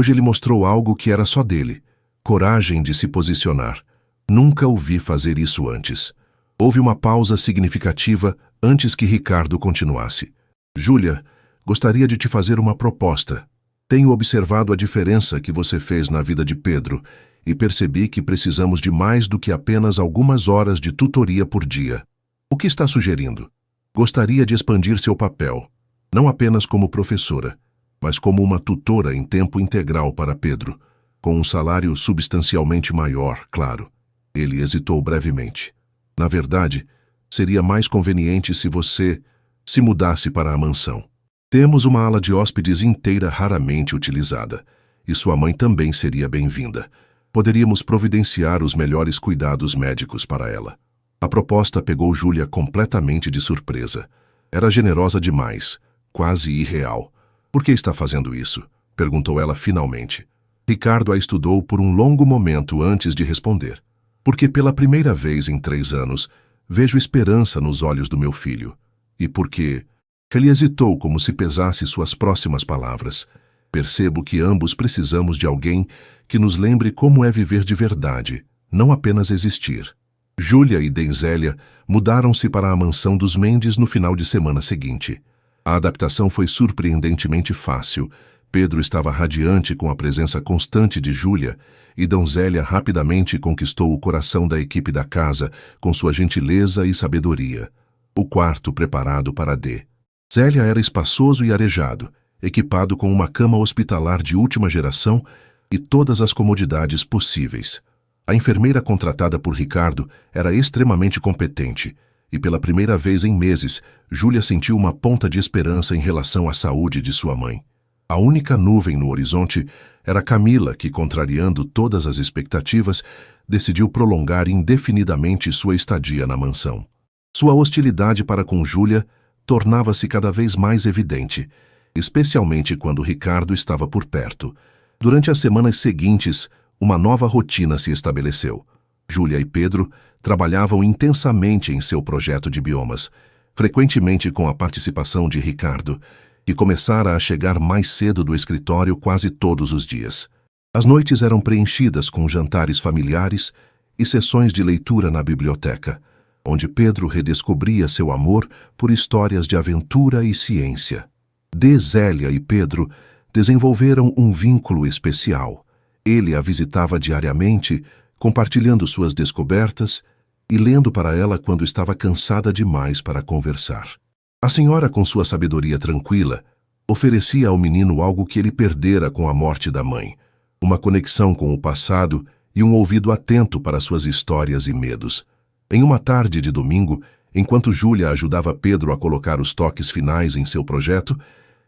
ele mostrou algo que era só dele. Coragem de se posicionar. Nunca o vi fazer isso antes. Houve uma pausa significativa antes que Ricardo continuasse. Júlia, gostaria de te fazer uma proposta. Tenho observado a diferença que você fez na vida de Pedro e percebi que precisamos de mais do que apenas algumas horas de tutoria por dia. O que está sugerindo? Gostaria de expandir seu papel, não apenas como professora, mas como uma tutora em tempo integral para Pedro, com um salário substancialmente maior, claro. Ele hesitou brevemente. Na verdade, seria mais conveniente se você se mudasse para a mansão. Temos uma ala de hóspedes inteira raramente utilizada, e sua mãe também seria bem-vinda. Poderíamos providenciar os melhores cuidados médicos para ela. A proposta pegou Júlia completamente de surpresa. Era generosa demais, quase irreal. Por que está fazendo isso? Perguntou ela finalmente. Ricardo a estudou por um longo momento antes de responder. Porque pela primeira vez em 3 anos, vejo esperança nos olhos do meu filho. E porque... Ele hesitou como se pesasse suas próximas palavras. Percebo que ambos precisamos de alguém que nos lembre como é viver de verdade, não apenas existir. Júlia e Denzélia mudaram-se para a mansão dos Mendes no final de semana seguinte. A adaptação foi surpreendentemente fácil. Pedro estava radiante com a presença constante de Júlia e Denzélia rapidamente conquistou o coração da equipe da casa com sua gentileza e sabedoria. O quarto preparado para D. Zélia era espaçoso e arejado, equipado com uma cama hospitalar de última geração e todas as comodidades possíveis. A enfermeira contratada por Ricardo era extremamente competente e pela primeira vez em meses, Júlia sentiu uma ponta de esperança em relação à saúde de sua mãe. A única nuvem no horizonte era Camila, que, contrariando todas as expectativas, decidiu prolongar indefinidamente sua estadia na mansão. Sua hostilidade para com Júlia tornava-se cada vez mais evidente, especialmente quando Ricardo estava por perto. Durante as semanas seguintes, uma nova rotina se estabeleceu. Júlia e Pedro trabalhavam intensamente em seu projeto de biomas, frequentemente com a participação de Ricardo, que começara a chegar mais cedo do escritório quase todos os dias. As noites eram preenchidas com jantares familiares e sessões de leitura na biblioteca, onde Pedro redescobria seu amor por histórias de aventura e ciência. Zélia e Pedro desenvolveram um vínculo especial. Ele a visitava diariamente, compartilhando suas descobertas e lendo para ela quando estava cansada demais para conversar. A senhora, com sua sabedoria tranquila, oferecia ao menino algo que ele perdera com a morte da mãe, uma conexão com o passado e um ouvido atento para suas histórias e medos. Em uma tarde de domingo, enquanto Júlia ajudava Pedro a colocar os toques finais em seu projeto,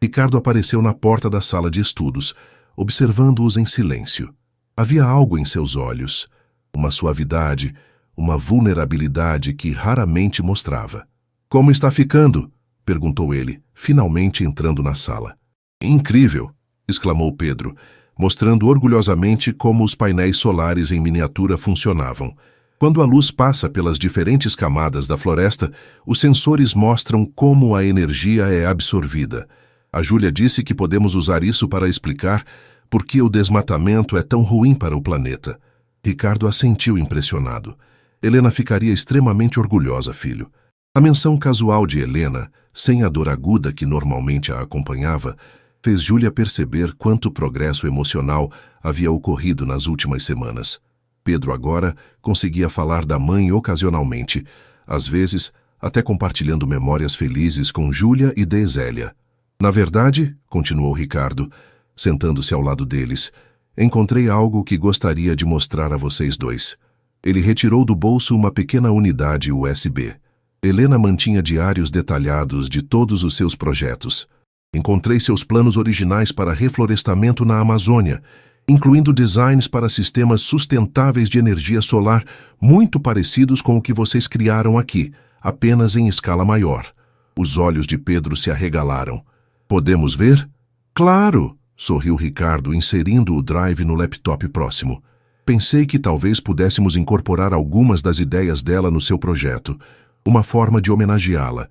Ricardo apareceu na porta da sala de estudos, observando-os em silêncio. Havia algo em seus olhos, uma suavidade, uma vulnerabilidade que raramente mostrava. — Como está ficando? Perguntou ele, finalmente entrando na sala. — Incrível! Exclamou Pedro, mostrando orgulhosamente como os painéis solares em miniatura funcionavam. Quando a luz passa pelas diferentes camadas da floresta, os sensores mostram como a energia é absorvida. A Júlia disse que podemos usar isso para explicar por que o desmatamento é tão ruim para o planeta. Ricardo assentiu impressionado. Helena ficaria extremamente orgulhosa, filho. A menção casual de Helena, sem a dor aguda que normalmente a acompanhava, fez Júlia perceber quanto progresso emocional havia ocorrido nas últimas semanas. Pedro agora conseguia falar da mãe ocasionalmente, às vezes até compartilhando memórias felizes com Júlia e Zélia. Na verdade, continuou Ricardo, sentando-se ao lado deles, encontrei algo que gostaria de mostrar a vocês dois. Ele retirou do bolso uma pequena unidade USB. Helena mantinha diários detalhados de todos os seus projetos. Encontrei seus planos originais para reflorestamento na Amazônia, incluindo designs para sistemas sustentáveis de energia solar muito parecidos com o que vocês criaram aqui, apenas em escala maior. Os olhos de Pedro se arregalaram. Podemos ver? Claro! Sorriu Ricardo, inserindo o drive no laptop próximo. Pensei que talvez pudéssemos incorporar algumas das ideias dela no seu projeto, uma forma de homenageá-la.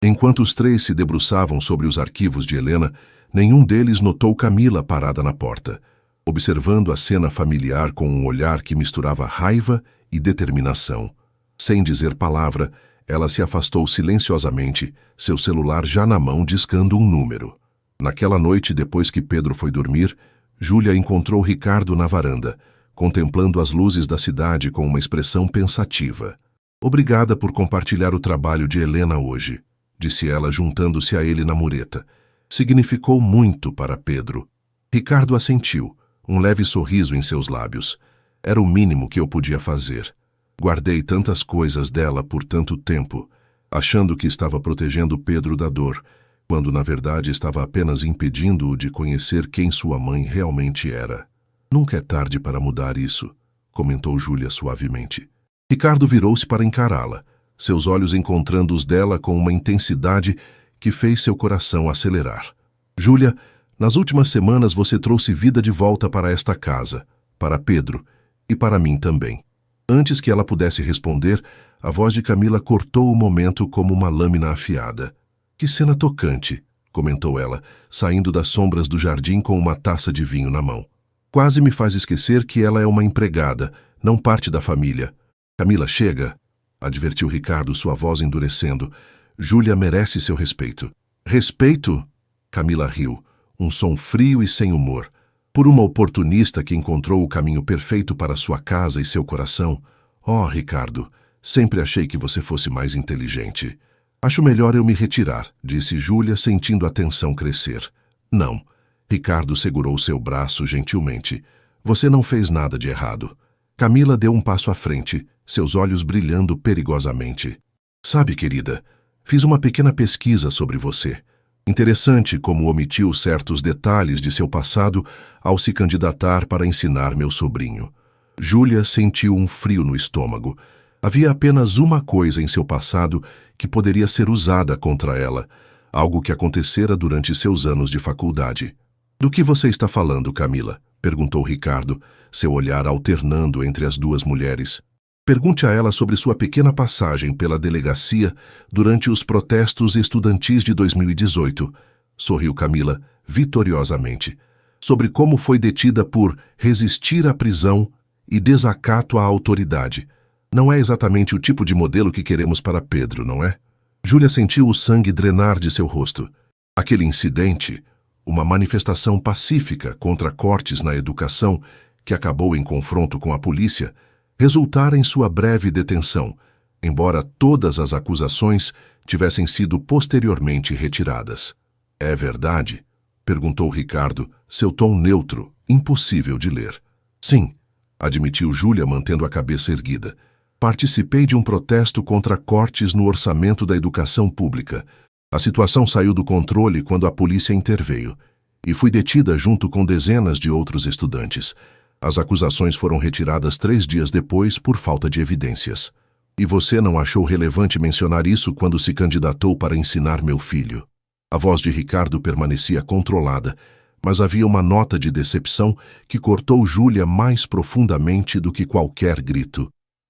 Enquanto os três se debruçavam sobre os arquivos de Helena, nenhum deles notou Camila parada na porta, observando a cena familiar com um olhar que misturava raiva e determinação. Sem dizer palavra, ela se afastou silenciosamente, seu celular já na mão discando um número. Naquela noite, depois que Pedro foi dormir, Júlia encontrou Ricardo na varanda, contemplando as luzes da cidade com uma expressão pensativa. Obrigada por compartilhar o trabalho de Helena hoje, disse ela juntando-se a ele na mureta. Significou muito para Pedro. Ricardo assentiu, um leve sorriso em seus lábios. Era o mínimo que eu podia fazer. Guardei tantas coisas dela por tanto tempo, achando que estava protegendo Pedro da dor, quando na verdade estava apenas impedindo-o de conhecer quem sua mãe realmente era. Nunca é tarde para mudar isso, comentou Júlia suavemente. Ricardo virou-se para encará-la, seus olhos encontrando os dela com uma intensidade que fez seu coração acelerar. Júlia, nas últimas semanas você trouxe vida de volta para esta casa, para Pedro e para mim também. Antes que ela pudesse responder, a voz de Camila cortou o momento como uma lâmina afiada. Que cena tocante, comentou ela, saindo das sombras do jardim com uma taça de vinho na mão. Quase me faz esquecer que ela é uma empregada, não parte da família. Camila, chega, advertiu Ricardo, sua voz endurecendo. Júlia merece seu respeito. Respeito? Camila riu, um som frio e sem humor. Por uma oportunista que encontrou o caminho perfeito para sua casa e seu coração. Oh, Ricardo, sempre achei que você fosse mais inteligente. Acho melhor eu me retirar, disse Júlia, sentindo a tensão crescer. Não. Ricardo segurou seu braço gentilmente. Você não fez nada de errado. Camila deu um passo à frente, seus olhos brilhando perigosamente. Sabe, querida, fiz uma pequena pesquisa sobre você. Interessante como omitiu certos detalhes de seu passado ao se candidatar para ensinar meu sobrinho. Júlia sentiu um frio no estômago. Havia apenas uma coisa em seu passado que poderia ser usada contra ela, algo que acontecera durante seus anos de faculdade. Do que você está falando, Camila? Perguntou Ricardo, seu olhar alternando entre as duas mulheres. Pergunte a ela sobre sua pequena passagem pela delegacia durante os protestos estudantis de 2018, sorriu Camila, vitoriosamente. Sobre como foi detida por resistir à prisão e desacato à autoridade. Não é exatamente o tipo de modelo que queremos para Pedro, não é? Júlia sentiu o sangue drenar de seu rosto. Aquele incidente, uma manifestação pacífica contra cortes na educação que acabou em confronto com a polícia, resultara em sua breve detenção, embora todas as acusações tivessem sido posteriormente retiradas. É verdade? Perguntou Ricardo, seu tom neutro, impossível de ler. Sim, admitiu Júlia, mantendo a cabeça erguida. Participei de um protesto contra cortes no orçamento da educação pública. A situação saiu do controle quando a polícia interveio, e fui detida junto com dezenas de outros estudantes. As acusações foram retiradas 3 dias depois por falta de evidências. E você não achou relevante mencionar isso quando se candidatou para ensinar meu filho? A voz de Ricardo permanecia controlada, mas havia uma nota de decepção que cortou Júlia mais profundamente do que qualquer grito.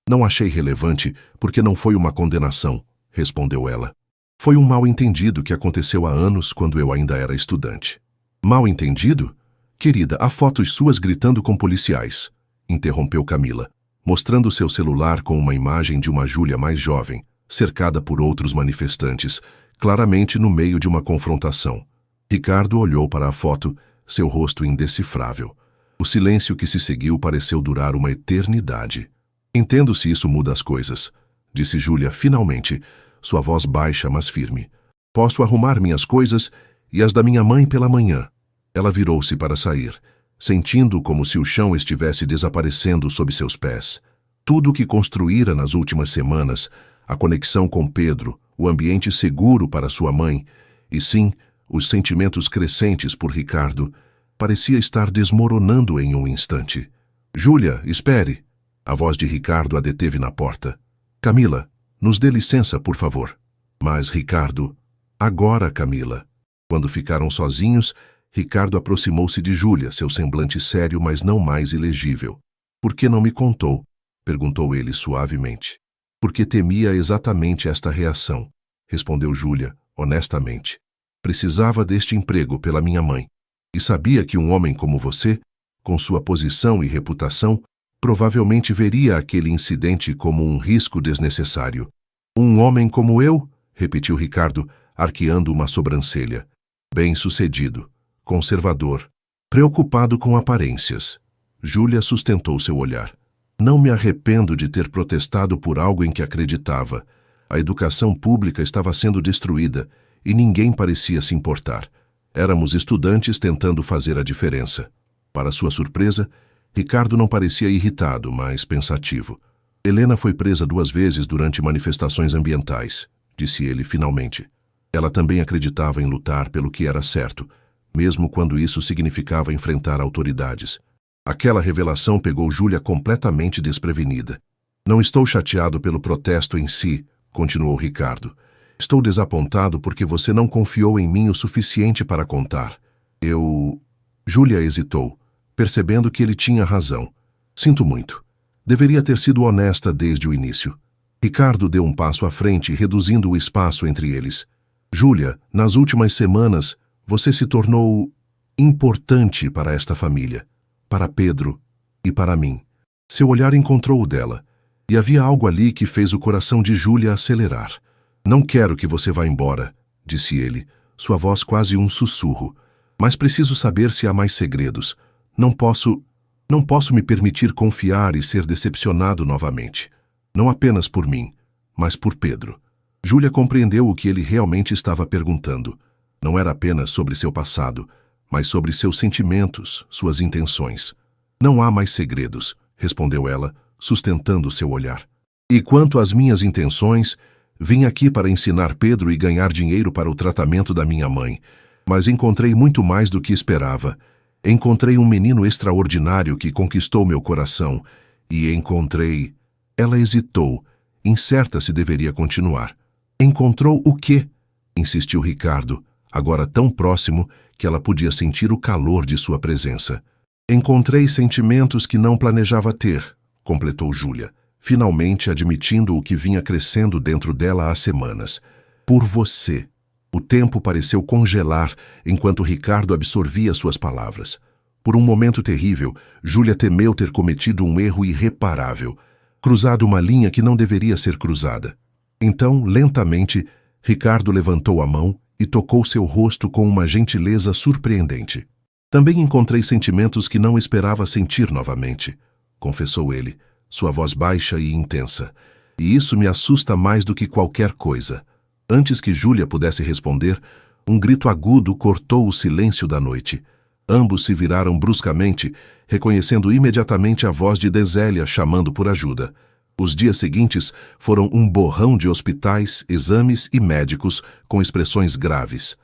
Não achei relevante porque não foi uma condenação, respondeu ela. Foi um mal-entendido que aconteceu há anos quando eu ainda era estudante. Mal-entendido? Querida, há fotos suas gritando com policiais, interrompeu Camila, mostrando seu celular com uma imagem de uma Júlia mais jovem, cercada por outros manifestantes, claramente no meio de uma confrontação. Ricardo olhou para a foto, seu rosto indecifrável. O silêncio que se seguiu pareceu durar uma eternidade. Entendo se isso muda as coisas, disse Júlia finalmente, sua voz baixa mas firme. Posso arrumar minhas coisas e as da minha mãe pela manhã. Ela virou-se para sair, sentindo como se o chão estivesse desaparecendo sob seus pés. Tudo o que construíra nas últimas semanas, a conexão com Pedro, o ambiente seguro para sua mãe, e sim, os sentimentos crescentes por Ricardo, parecia estar desmoronando em um instante. Júlia, espere! A voz de Ricardo a deteve na porta. Camila, nos dê licença, por favor. Mas Ricardo... Agora, Camila. Quando ficaram sozinhos, Ricardo aproximou-se de Júlia, seu semblante sério, mas não mais ilegível. Por que não me contou? Perguntou ele suavemente. Porque temia exatamente esta reação, respondeu Júlia, honestamente. Precisava deste emprego pela minha mãe. E sabia que um homem como você, com sua posição e reputação, provavelmente veria aquele incidente como um risco desnecessário. Um homem como eu? Repetiu Ricardo, arqueando uma sobrancelha. Bem-sucedido, conservador, preocupado com aparências. Júlia sustentou seu olhar. Não me arrependo de ter protestado por algo em que acreditava. A educação pública estava sendo destruída e ninguém parecia se importar. Éramos estudantes tentando fazer a diferença. Para sua surpresa, Ricardo não parecia irritado, mas pensativo. Helena foi presa 2 vezes durante manifestações ambientais, disse ele finalmente. Ela também acreditava em lutar pelo que era certo, mesmo quando isso significava enfrentar autoridades. Aquela revelação pegou Júlia completamente desprevenida. Não estou chateado pelo protesto em si, continuou Ricardo. Estou desapontado porque você não confiou em mim o suficiente para contar. Júlia hesitou, percebendo que ele tinha razão. Sinto muito. Deveria ter sido honesta desde o início. Ricardo deu um passo à frente, reduzindo o espaço entre eles. Júlia, nas últimas semanas, você se tornou importante para esta família, para Pedro e para mim. Seu olhar encontrou o dela, e havia algo ali que fez o coração de Júlia acelerar. Não quero que você vá embora, disse ele, sua voz quase um sussurro. Mas preciso saber se há mais segredos. Não posso me permitir confiar e ser decepcionado novamente. Não apenas por mim, mas por Pedro. Júlia compreendeu o que ele realmente estava perguntando. Não era apenas sobre seu passado, mas sobre seus sentimentos, suas intenções. Não há mais segredos, respondeu ela, sustentando seu olhar. E quanto às minhas intenções, vim aqui para ensinar Pedro e ganhar dinheiro para o tratamento da minha mãe. Mas encontrei muito mais do que esperava. Encontrei um menino extraordinário que conquistou meu coração. E encontrei... Ela hesitou, incerta se deveria continuar. Encontrou o quê? Insistiu Ricardo, agora tão próximo que ela podia sentir o calor de sua presença. Encontrei sentimentos que não planejava ter, completou Júlia, finalmente admitindo o que vinha crescendo dentro dela há semanas. Por você. O tempo pareceu congelar enquanto Ricardo absorvia suas palavras. Por um momento terrível, Júlia temeu ter cometido um erro irreparável, cruzado uma linha que não deveria ser cruzada. Então, lentamente, Ricardo levantou a mão e tocou seu rosto com uma gentileza surpreendente. Também encontrei sentimentos que não esperava sentir novamente, confessou ele, sua voz baixa e intensa. E isso me assusta mais do que qualquer coisa. Antes que Júlia pudesse responder, um grito agudo cortou o silêncio da noite. Ambos se viraram bruscamente, reconhecendo imediatamente a voz de Désélia chamando por ajuda. Os dias seguintes foram um borrão de hospitais, exames e médicos com expressões graves.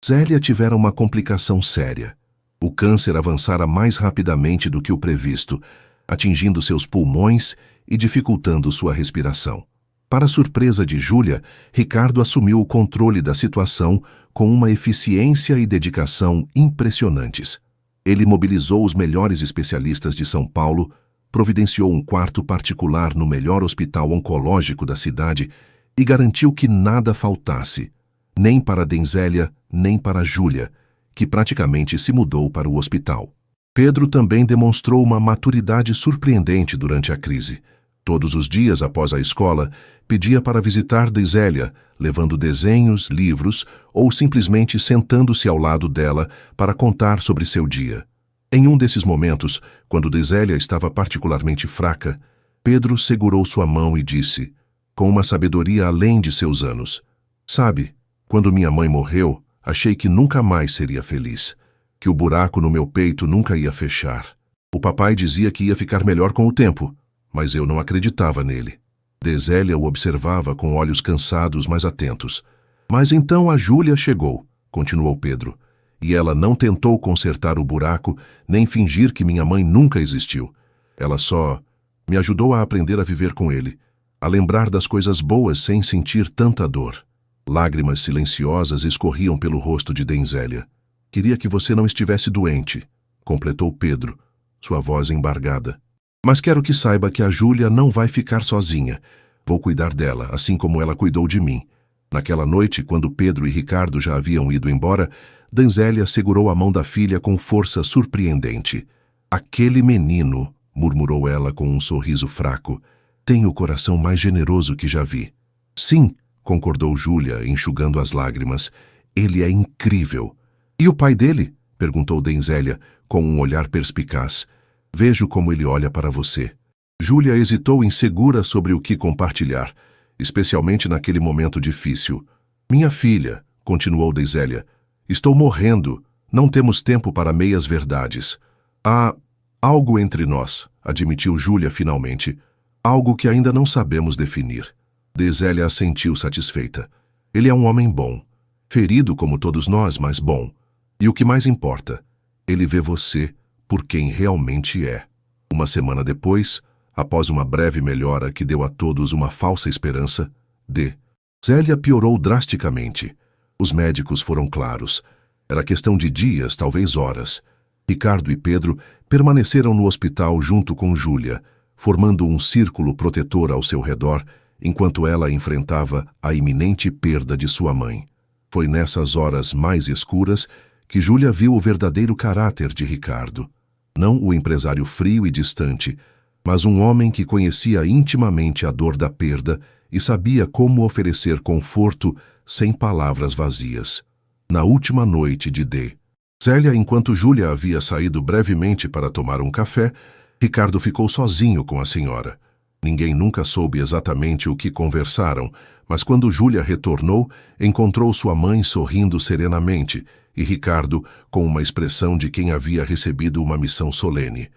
Zélia tivera uma complicação séria. O câncer avançara mais rapidamente do que o previsto, atingindo seus pulmões e dificultando sua respiração. Para surpresa de Júlia, Ricardo assumiu o controle da situação com uma eficiência e dedicação impressionantes. Ele mobilizou os melhores especialistas de São Paulo, providenciou um quarto particular no melhor hospital oncológico da cidade e garantiu que nada faltasse, nem para Désélia, nem para Júlia, que praticamente se mudou para o hospital. Pedro também demonstrou uma maturidade surpreendente durante a crise. Todos os dias após a escola, pedia para visitar Désélia, levando desenhos, livros ou simplesmente sentando-se ao lado dela para contar sobre seu dia. Em um desses momentos, quando Désélia estava particularmente fraca, Pedro segurou sua mão e disse, com uma sabedoria além de seus anos: "Sabe, quando minha mãe morreu, achei que nunca mais seria feliz, que o buraco no meu peito nunca ia fechar. O papai dizia que ia ficar melhor com o tempo, mas eu não acreditava nele." Désélia o observava com olhos cansados, mas atentos. "Mas então a Júlia chegou", continuou Pedro, "e ela não tentou consertar o buraco, nem fingir que minha mãe nunca existiu. Ela só me ajudou a aprender a viver com ele, a lembrar das coisas boas sem sentir tanta dor." Lágrimas silenciosas escorriam pelo rosto de Désélia. "Queria que você não estivesse doente", completou Pedro, sua voz embargada. "Mas quero que saiba que a Júlia não vai ficar sozinha. Vou cuidar dela, assim como ela cuidou de mim. Naquela noite, quando Pedro e Ricardo já haviam ido embora, Danzélia segurou a mão da filha com força surpreendente. Aquele menino, murmurou ela com um sorriso fraco, tem o coração mais generoso que já vi. Sim, concordou Júlia, enxugando as lágrimas. Ele é incrível. E o pai dele? Perguntou Danzélia, com um olhar perspicaz. Vejo como ele olha para você. Júlia hesitou insegura sobre o que compartilhar, especialmente naquele momento difícil. Minha filha, continuou Danzélia, estou morrendo. Não temos tempo para meias verdades. Há algo entre nós, admitiu Júlia finalmente. Algo que ainda não sabemos definir. Danzélia assentiu satisfeita. Ele é um homem bom. Ferido como todos nós, mas bom. E o que mais importa, ele vê você por quem realmente é. Uma semana depois, após uma breve melhora que deu a todos uma falsa esperança, Zélia piorou drasticamente. Os médicos foram claros. Era questão de dias, talvez horas. Ricardo e Pedro permaneceram no hospital junto com Júlia, formando um círculo protetor ao seu redor, enquanto ela enfrentava a iminente perda de sua mãe. Foi nessas horas mais escuras que Júlia viu o verdadeiro caráter de Ricardo. Não o empresário frio e distante, mas um homem que conhecia intimamente a dor da perda e sabia como oferecer conforto sem palavras vazias. Na última noite de Zélia, enquanto Júlia havia saído brevemente para tomar um café, Ricardo ficou sozinho com a senhora. Ninguém nunca soube exatamente o que conversaram, mas quando Júlia retornou, encontrou sua mãe sorrindo serenamente e Ricardo com uma expressão de quem havia recebido uma missão solene.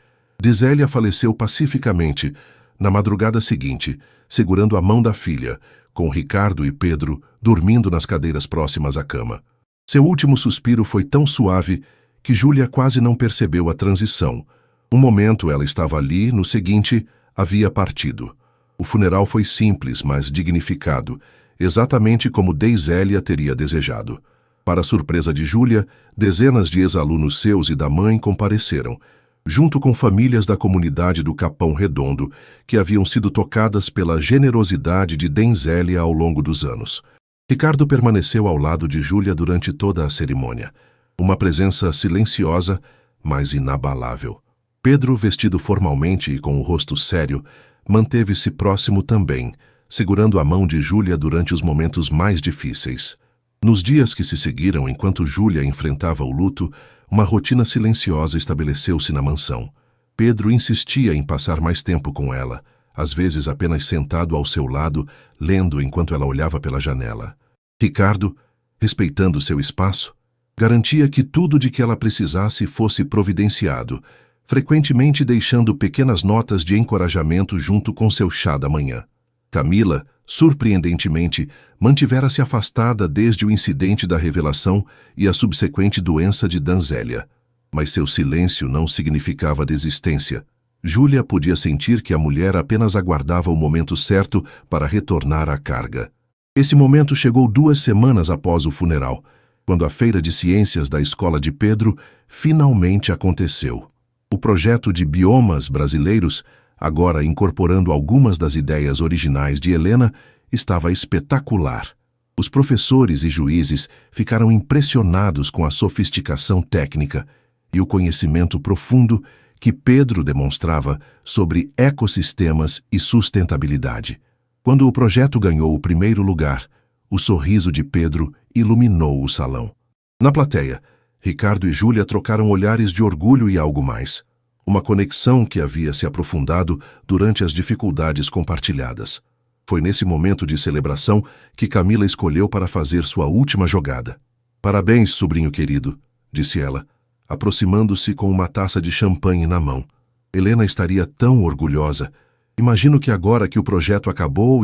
Zélia faleceu pacificamente, na madrugada seguinte, segurando a mão da filha, com Ricardo e Pedro dormindo nas cadeiras próximas à cama. Seu último suspiro foi tão suave que Júlia quase não percebeu a transição. Um momento ela estava ali, no seguinte, havia partido. O funeral foi simples, mas dignificado, exatamente como Zélia teria desejado. Para a surpresa de Júlia, dezenas de ex-alunos seus e da mãe compareceram, junto com famílias da comunidade do Capão Redondo, que haviam sido tocadas pela generosidade de Zélia ao longo dos anos. Ricardo permaneceu ao lado de Júlia durante toda a cerimônia, uma presença silenciosa, mas inabalável. Pedro, vestido formalmente e com o rosto sério, manteve-se próximo também, segurando a mão de Júlia durante os momentos mais difíceis. Nos dias que se seguiram, enquanto Júlia enfrentava o luto, uma rotina silenciosa estabeleceu-se na mansão. Pedro insistia em passar mais tempo com ela, às vezes apenas sentado ao seu lado, lendo enquanto ela olhava pela janela. Ricardo, respeitando seu espaço, garantia que tudo de que ela precisasse fosse providenciado, frequentemente deixando pequenas notas de encorajamento junto com seu chá da manhã. Camila, surpreendentemente, mantivera-se afastada desde o incidente da revelação e a subsequente doença de Danzélia. Mas seu silêncio não significava desistência. Júlia podia sentir que a mulher apenas aguardava o momento certo para retornar à carga. Esse momento chegou 2 semanas após o funeral, quando a feira de ciências da escola de Pedro finalmente aconteceu. O projeto de biomas brasileiros, agora incorporando algumas das ideias originais de Helena, estava espetacular. Os professores e juízes ficaram impressionados com a sofisticação técnica e o conhecimento profundo que Pedro demonstrava sobre ecossistemas e sustentabilidade. Quando o projeto ganhou o primeiro lugar, o sorriso de Pedro iluminou o salão. Na plateia, Ricardo e Júlia trocaram olhares de orgulho e algo mais. Uma conexão que havia se aprofundado durante as dificuldades compartilhadas. Foi nesse momento de celebração que Camila escolheu para fazer sua última jogada. "Parabéns, sobrinho querido", disse ela, aproximando-se com uma taça de champanhe na mão. Helena estaria tão orgulhosa. Imagino que agora que o projeto acabou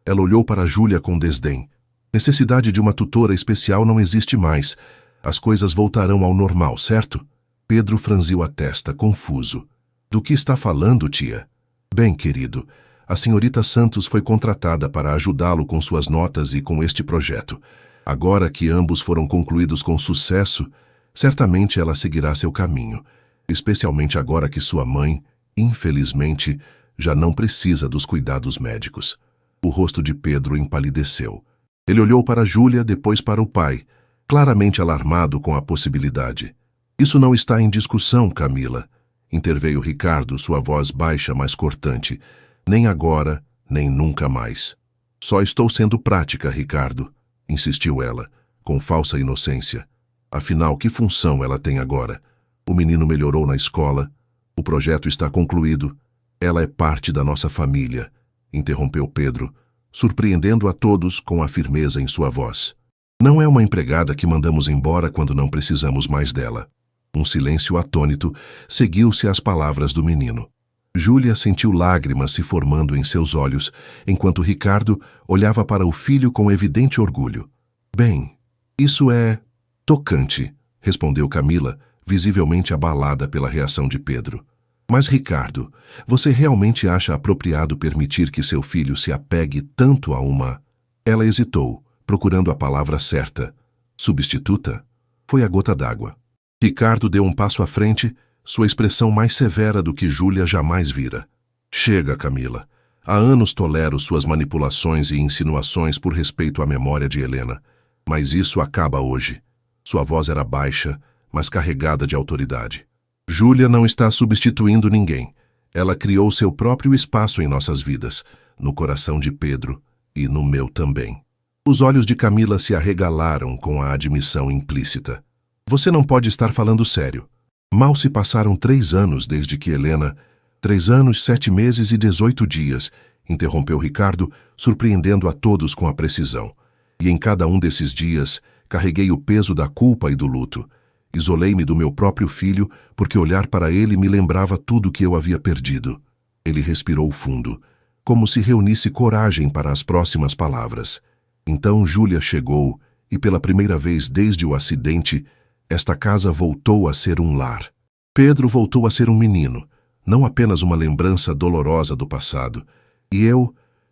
Ela olhou para Júlia com desdém. Necessidade de uma tutora especial não existe mais. As coisas voltarão ao normal, certo? Pedro franziu a testa, confuso. "Do que está falando, tia?" "Bem, querido, a senhorita Santos foi contratada para ajudá-lo com suas notas e com este projeto. Agora que ambos foram concluídos com sucesso, certamente ela seguirá seu caminho, especialmente agora que sua mãe, infelizmente, já não precisa dos cuidados médicos." O rosto de Pedro empalideceu. Ele olhou para Júlia, depois para o pai, claramente alarmado com a possibilidade. Isso não está em discussão, Camila, interveio Ricardo, sua voz baixa, mas cortante. Nem agora, nem nunca mais. Só estou sendo prática, Ricardo, insistiu ela, com falsa inocência. Afinal, que função ela tem agora? O menino melhorou na escola, o projeto está concluído. Ela é parte da nossa família, interrompeu Pedro, surpreendendo a todos com a firmeza em sua voz. Não é uma empregada que mandamos embora quando não precisamos mais dela. Um silêncio atônito seguiu-se às palavras do menino. Júlia sentiu lágrimas se formando em seus olhos, enquanto Ricardo olhava para o filho com evidente orgulho. Bem, isso é tocante, respondeu Camila, visivelmente abalada pela reação de Pedro. Mas, Ricardo, você realmente acha apropriado permitir que seu filho se apegue tanto a uma... Ela hesitou, procurando a palavra certa. Substituta? Foi a gota d'água. Ricardo deu um passo à frente, sua expressão mais severa do que Júlia jamais vira. Chega, Camila. Há anos tolero suas manipulações e insinuações por respeito à memória de Helena. Mas isso acaba hoje. Sua voz era baixa, mas carregada de autoridade. Júlia não está substituindo ninguém. Ela criou seu próprio espaço em nossas vidas, no coração de Pedro e no meu também. Os olhos de Camila se arregalaram com a admissão implícita. Você não pode estar falando sério. Mal se passaram 3 anos desde que Helena... 3 anos, 7 meses e 18 dias, interrompeu Ricardo, surpreendendo a todos com a precisão. E em cada um desses dias, carreguei o peso da culpa e do luto. Isolei-me do meu próprio filho, porque olhar para ele me lembrava tudo que eu havia perdido. Ele respirou fundo, como se reunisse coragem para as próximas palavras. Então Júlia chegou, e pela primeira vez desde o acidente, esta casa voltou a ser um lar. Pedro voltou a ser um menino, não apenas uma lembrança dolorosa do passado. E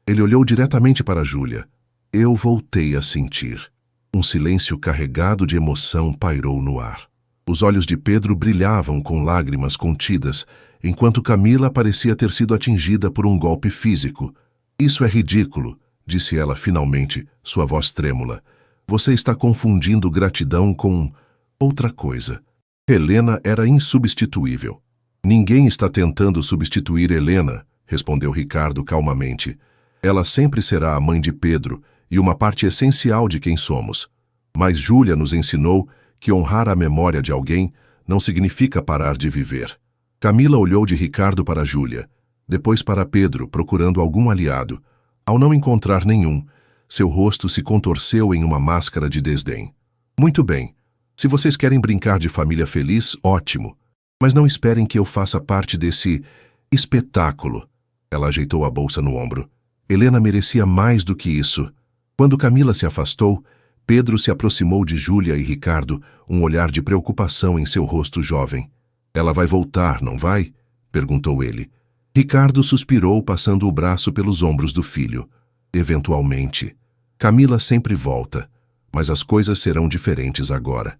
ele olhou diretamente para Júlia. Eu voltei a sentir. Um silêncio carregado de emoção pairou no ar. Os olhos de Pedro brilhavam com lágrimas contidas, enquanto Camila parecia ter sido atingida por um golpe físico. Isso é ridículo, disse ela finalmente, sua voz trêmula. Você está confundindo gratidão com outra coisa. Helena era insubstituível. Ninguém está tentando substituir Helena, respondeu Ricardo calmamente. Ela sempre será a mãe de Pedro e uma parte essencial de quem somos. Mas Júlia nos ensinou que honrar a memória de alguém não significa parar de viver. Camila olhou de Ricardo para Júlia, depois para Pedro, procurando algum aliado. Ao não encontrar nenhum, seu rosto se contorceu em uma máscara de desdém. Muito bem. Se vocês querem brincar de família feliz, ótimo. Mas não esperem que eu faça parte desse espetáculo. Ela ajeitou a bolsa no ombro. Helena merecia mais do que isso. Quando Camila se afastou, Pedro se aproximou de Júlia e Ricardo, um olhar de preocupação em seu rosto jovem. Ela vai voltar, não vai? Perguntou ele. Ricardo suspirou, passando o braço pelos ombros do filho. Eventualmente. Camila sempre volta, mas as coisas serão diferentes agora.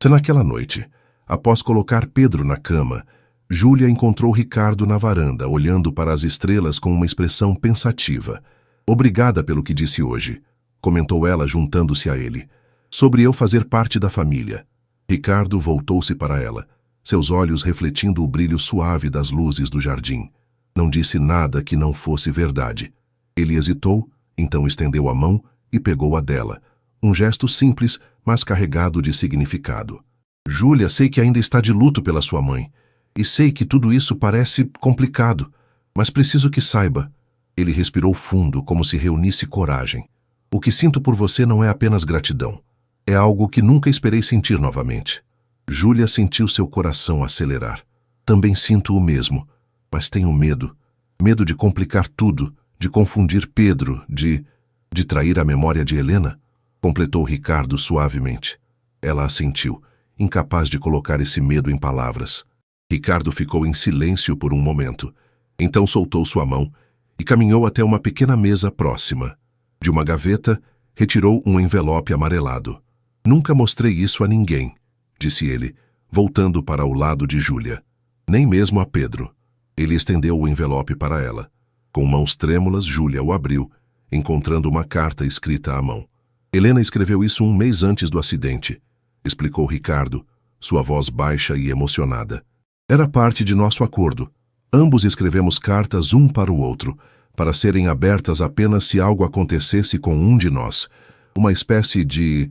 Naquela noite, após colocar Pedro na cama, Júlia encontrou Ricardo na varanda, olhando para as estrelas com uma expressão pensativa. Obrigada pelo que disse hoje, comentou ela juntando-se a ele. Sobre eu fazer parte da família. Ricardo voltou-se para ela, seus olhos refletindo o brilho suave das luzes do jardim. Não disse nada que não fosse verdade. Ele hesitou, então estendeu a mão e pegou a dela. Um gesto simples, mas carregado de significado. Júlia, sei que ainda está de luto pela sua mãe. E sei que tudo isso parece complicado, mas preciso que saiba. Ele respirou fundo, como se reunisse coragem. O que sinto por você não é apenas gratidão. É algo que nunca esperei sentir novamente. Júlia sentiu seu coração acelerar. Também sinto o mesmo, mas tenho medo. Medo de complicar tudo, de confundir Pedro, de trair a memória de Helena, completou Ricardo suavemente. Ela assentiu, incapaz de colocar esse medo em palavras. Ricardo ficou em silêncio por um momento. Então soltou sua mão e caminhou até uma pequena mesa próxima. De uma gaveta, retirou um envelope amarelado. Nunca mostrei isso a ninguém, disse ele, voltando para o lado de Júlia. Nem mesmo a Pedro. Ele estendeu o envelope para ela. Com mãos trêmulas, Júlia o abriu, encontrando uma carta escrita à mão. Helena escreveu isso um mês antes do acidente, explicou Ricardo, sua voz baixa e emocionada. Era parte de nosso acordo. Ambos escrevemos cartas um para o outro, para serem abertas apenas se algo acontecesse com um de nós. Uma espécie de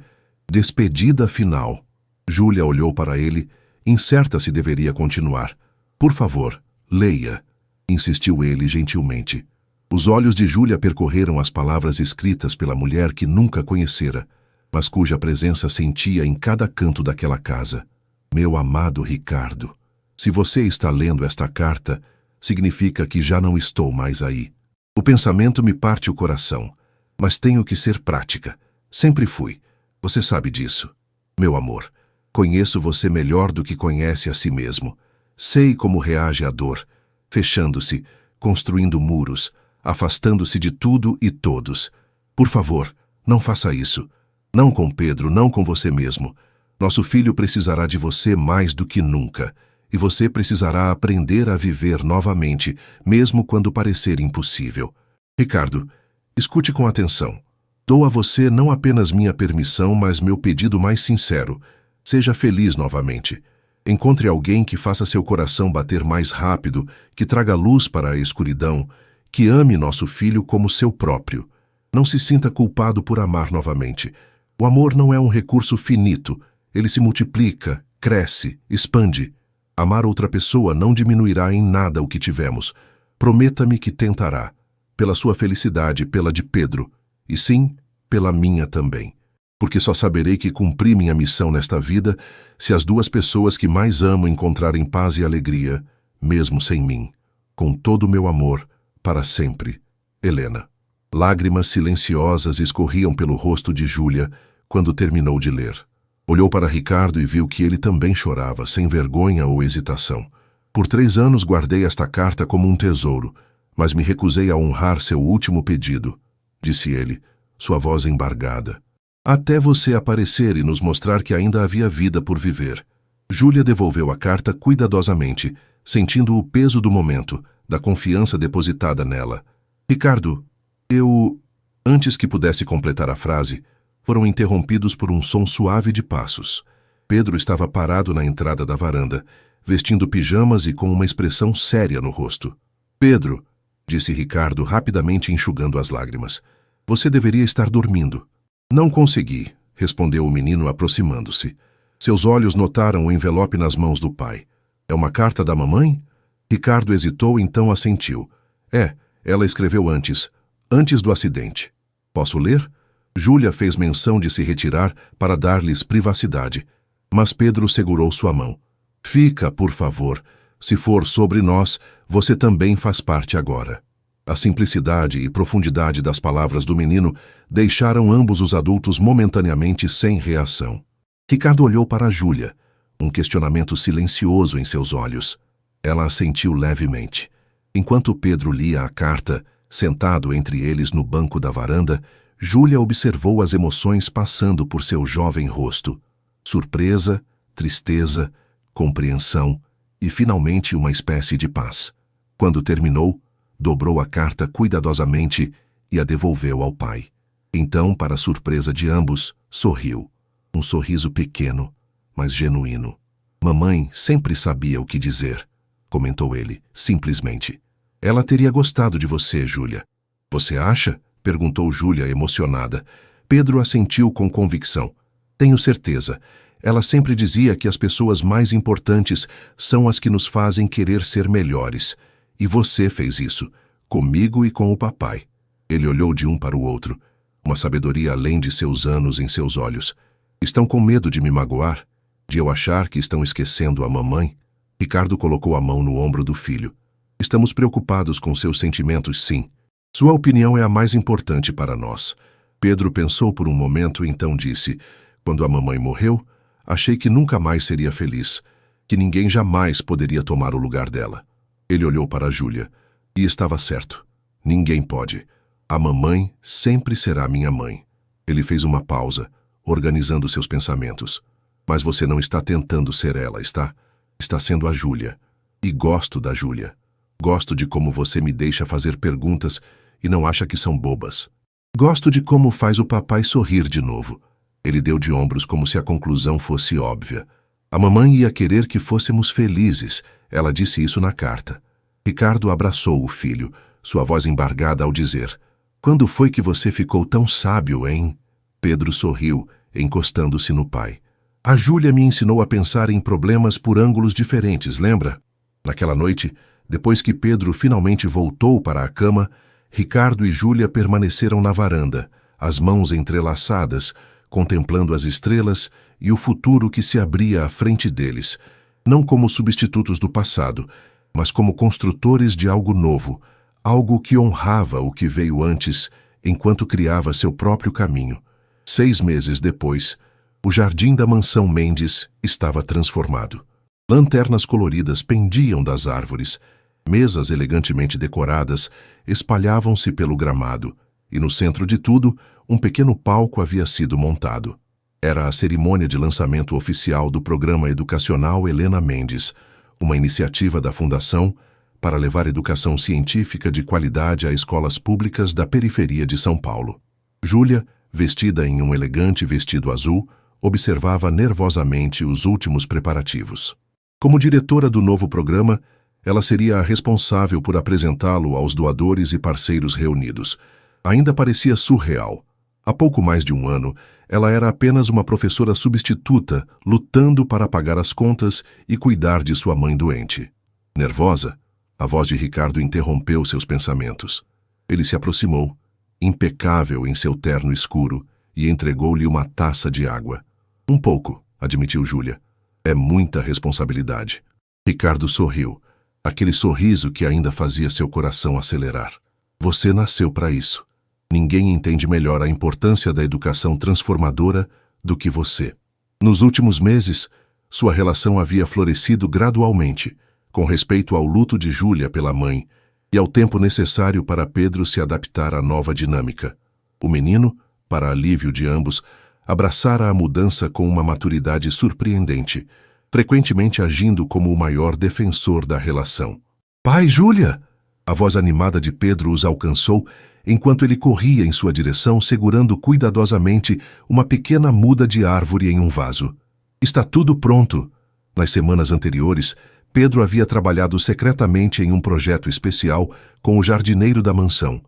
despedida final. Júlia olhou para ele, incerta se deveria continuar. Por favor, leia, insistiu ele gentilmente. Os olhos de Júlia percorreram as palavras escritas pela mulher que nunca conhecera, mas cuja presença sentia em cada canto daquela casa. Meu amado Ricardo, se você está lendo esta carta, significa que já não estou mais aí. O pensamento me parte o coração, mas tenho que ser prática. Sempre fui. Você sabe disso. Meu amor, conheço você melhor do que conhece a si mesmo. Sei como reage à dor, fechando-se, construindo muros, afastando-se de tudo e todos. Por favor, não faça isso. Não com Pedro, não com você mesmo. Nosso filho precisará de você mais do que nunca. E você precisará aprender a viver novamente, mesmo quando parecer impossível. Ricardo, escute com atenção. Dou a você não apenas minha permissão, mas meu pedido mais sincero. Seja feliz novamente. Encontre alguém que faça seu coração bater mais rápido, que traga luz para a escuridão, que ame nosso filho como seu próprio. Não se sinta culpado por amar novamente. O amor não é um recurso finito. Ele se multiplica, cresce, expande. Amar outra pessoa não diminuirá em nada o que tivemos. Prometa-me que tentará, pela sua felicidade, pela de Pedro, e sim, pela minha também. Porque só saberei que cumpri minha missão nesta vida se as duas pessoas que mais amo encontrarem paz e alegria, mesmo sem mim. Com todo o meu amor, para sempre. Helena. Lágrimas silenciosas escorriam pelo rosto de Júlia quando terminou de ler. Olhou para Ricardo e viu que ele também chorava, sem vergonha ou hesitação. Por 3 anos guardei esta carta como um tesouro, mas me recusei a honrar seu último pedido, disse ele, sua voz embargada. Até você aparecer e nos mostrar que ainda havia vida por viver. Júlia devolveu a carta cuidadosamente, sentindo o peso do momento, da confiança depositada nela. Ricardo, Antes que pudesse completar a frase, foram interrompidos por um som suave de passos. Pedro estava parado na entrada da varanda, vestindo pijamas e com uma expressão séria no rosto. Pedro, disse Ricardo rapidamente enxugando as lágrimas, você deveria estar dormindo. Não consegui, respondeu o menino aproximando-se. Seus olhos notaram o envelope nas mãos do pai. É uma carta da mamãe? Ricardo hesitou, então assentiu. Ela escreveu antes do acidente. Posso ler? Júlia fez menção de se retirar para dar-lhes privacidade, mas Pedro segurou sua mão. Fica, por favor. Se for sobre nós, você também faz parte agora. A simplicidade e profundidade das palavras do menino deixaram ambos os adultos momentaneamente sem reação. Ricardo olhou para Júlia, um questionamento silencioso em seus olhos. Ela assentiu levemente. Enquanto Pedro lia a carta, sentado entre eles no banco da varanda, Júlia observou as emoções passando por seu jovem rosto. Surpresa, tristeza, compreensão e, finalmente, uma espécie de paz. Quando terminou, dobrou a carta cuidadosamente e a devolveu ao pai. Então, para surpresa de ambos, sorriu. Um sorriso pequeno, mas genuíno. Mamãe sempre sabia o que dizer, comentou ele, simplesmente. Ela teria gostado de você, Júlia. Você acha? Perguntou Júlia, emocionada. Pedro assentiu com convicção. Tenho certeza. Ela sempre dizia que as pessoas mais importantes são as que nos fazem querer ser melhores. E você fez isso, comigo e com o papai. Ele olhou de um para o outro, uma sabedoria além de seus anos em seus olhos. Estão com medo de me magoar? De eu achar que estão esquecendo a mamãe? Ricardo colocou a mão no ombro do filho. Estamos preocupados com seus sentimentos, sim. Sua opinião é a mais importante para nós. Pedro pensou por um momento e então disse, quando a mamãe morreu, achei que nunca mais seria feliz, que ninguém jamais poderia tomar o lugar dela. Ele olhou para Júlia, e estava certo. Ninguém pode. A mamãe sempre será minha mãe. Ele fez uma pausa, organizando seus pensamentos. Mas você não está tentando ser ela, está? Está sendo a Júlia. E gosto da Júlia. Gosto de como você me deixa fazer perguntas e não acha que são bobas. Gosto de como faz o papai sorrir de novo. Ele deu de ombros como se a conclusão fosse óbvia. A mamãe ia querer que fôssemos felizes. Ela disse isso na carta. Ricardo abraçou o filho, sua voz embargada ao dizer: "Quando foi que você ficou tão sábio, hein?" Pedro sorriu, encostando-se no pai. "A Júlia me ensinou a pensar em problemas por ângulos diferentes, lembra?" Naquela noite, depois que Pedro finalmente voltou para a cama, Ricardo e Júlia permaneceram na varanda, as mãos entrelaçadas, contemplando as estrelas e o futuro que se abria à frente deles, não como substitutos do passado, mas como construtores de algo novo, algo que honrava o que veio antes, enquanto criava seu próprio caminho. 6 meses depois, o jardim da mansão Mendes estava transformado. Lanternas coloridas pendiam das árvores, mesas elegantemente decoradas espalhavam-se pelo gramado, e no centro de tudo, um pequeno palco havia sido montado. Era a cerimônia de lançamento oficial do programa educacional Helena Mendes, uma iniciativa da Fundação para levar educação científica de qualidade a escolas públicas da periferia de São Paulo. Júlia, vestida em um elegante vestido azul, observava nervosamente os últimos preparativos. Como diretora do novo programa, ela seria a responsável por apresentá-lo aos doadores e parceiros reunidos. Ainda parecia surreal. Há pouco mais de um ano, ela era apenas uma professora substituta, lutando para pagar as contas e cuidar de sua mãe doente. Nervosa, a voz de Ricardo interrompeu seus pensamentos. Ele se aproximou, impecável em seu terno escuro, e entregou-lhe uma taça de água. "Um pouco", admitiu Júlia. "É muita responsabilidade." Ricardo sorriu, aquele sorriso que ainda fazia seu coração acelerar. "Você nasceu para isso. Ninguém entende melhor a importância da educação transformadora do que você." Nos últimos meses, sua relação havia florescido gradualmente, com respeito ao luto de Júlia pela mãe e ao tempo necessário para Pedro se adaptar à nova dinâmica. O menino, para alívio de ambos, abraçara a mudança com uma maturidade surpreendente, frequentemente agindo como o maior defensor da relação. "Pai, Júlia!" A voz animada de Pedro os alcançou enquanto ele corria em sua direção segurando cuidadosamente uma pequena muda de árvore em um vaso. "Está tudo pronto." Nas semanas anteriores, Pedro havia trabalhado secretamente em um projeto especial com o jardineiro da mansão.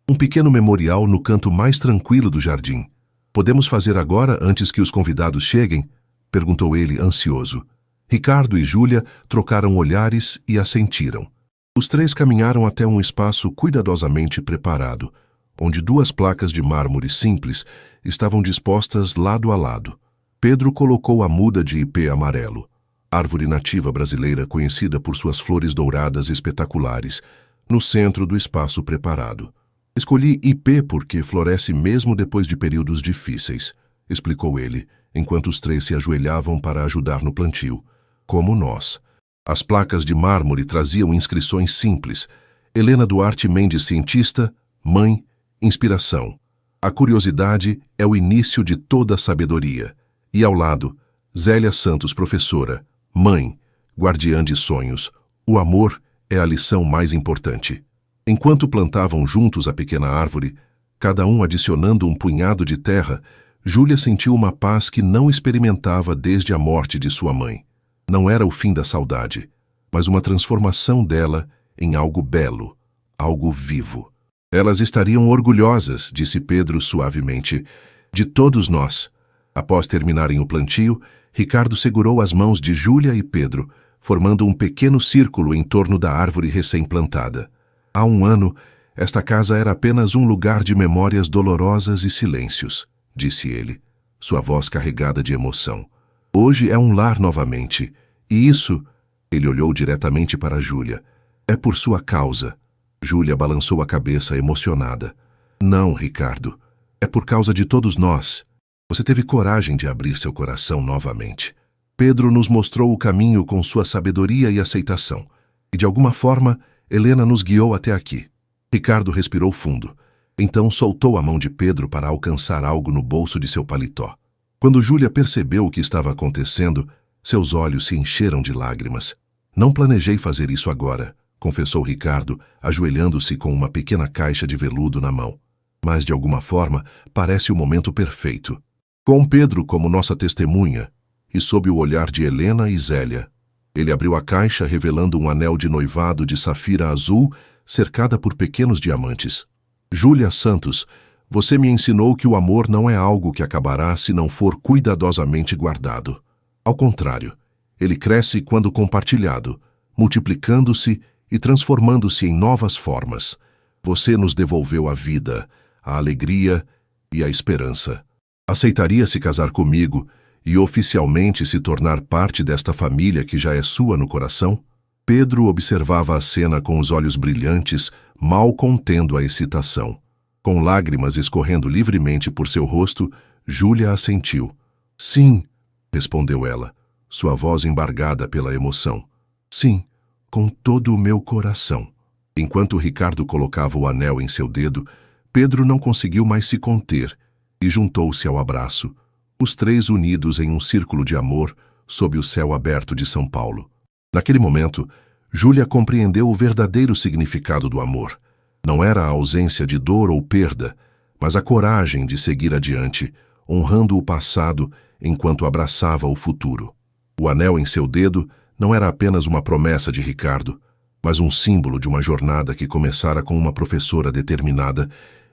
Um pequeno memorial no canto mais tranquilo do jardim. "Podemos fazer agora, antes que os convidados cheguem?" perguntou ele, ansioso. Ricardo e Júlia trocaram olhares e assentiram. Os três caminharam até um espaço cuidadosamente preparado, onde 2 placas de mármore simples estavam dispostas lado a lado. Pedro colocou a muda de ipê amarelo, árvore nativa brasileira conhecida por suas flores douradas espetaculares, no centro do espaço preparado. "Escolhi ipê porque floresce mesmo depois de períodos difíceis", explicou ele, enquanto os 3 se ajoelhavam para ajudar no plantio. "Como nós." As placas de mármore traziam inscrições simples: Helena Duarte Mendes, cientista, mãe, inspiração. A curiosidade é o início de toda a sabedoria. E ao lado, Zélia Santos, professora, mãe, guardiã de sonhos. O amor é a lição mais importante. Enquanto plantavam juntos a pequena árvore, cada um adicionando um punhado de terra, Júlia sentiu uma paz que não experimentava desde a morte de sua mãe. Não era o fim da saudade, mas uma transformação dela em algo belo, algo vivo. "Elas estariam orgulhosas", disse Pedro suavemente, "de todos nós." Após terminarem o plantio, Ricardo segurou as mãos de Júlia e Pedro, formando um pequeno círculo em torno da árvore recém-plantada. "Há um ano, esta casa era apenas um lugar de memórias dolorosas e silêncios", disse ele, sua voz carregada de emoção. "Hoje é um lar novamente, e isso," ele olhou diretamente para Júlia, "é por sua causa." Júlia balançou a cabeça emocionada. "Não, Ricardo, é por causa de todos nós. Você teve coragem de abrir seu coração novamente. Pedro nos mostrou o caminho com sua sabedoria e aceitação, e de alguma forma, Helena nos guiou até aqui." Ricardo respirou fundo, então soltou a mão de Pedro para alcançar algo no bolso de seu paletó. Quando Júlia percebeu o que estava acontecendo, seus olhos se encheram de lágrimas. "Não planejei fazer isso agora", confessou Ricardo, ajoelhando-se com uma pequena caixa de veludo na mão. mas de alguma forma parece o momento perfeito. Com Pedro como nossa testemunha, e sob o olhar de Helena e Zélia, ele abriu a caixa revelando um anel de noivado de safira azul cercada por pequenos diamantes. Júlia Santos, você me ensinou que o amor não é algo que acabará se não for cuidadosamente guardado. Ao contrário, ele cresce quando compartilhado, multiplicando-se e transformando-se em novas formas. Você nos devolveu a vida, a alegria e a esperança. Aceitaria se casar comigo e oficialmente se tornar parte desta família que já é sua no coração? Pedro observava a cena com os olhos brilhantes, mal contendo a excitação. Com lágrimas escorrendo livremente por seu rosto, Júlia assentiu. Sim, respondeu ela, sua voz embargada pela emoção. Sim, com todo o meu coração. Enquanto Ricardo colocava o anel em seu dedo, Pedro não conseguiu mais se conter e juntou-se ao abraço, os três unidos em um círculo de amor sob o céu aberto de São Paulo. Naquele momento, Júlia compreendeu o verdadeiro significado do amor. Não era a ausência de dor ou perda, mas a coragem de seguir adiante, honrando o passado enquanto abraçava o futuro. O anel em seu dedo não era apenas uma promessa de Ricardo, mas um símbolo de uma jornada que começara com uma professora determinada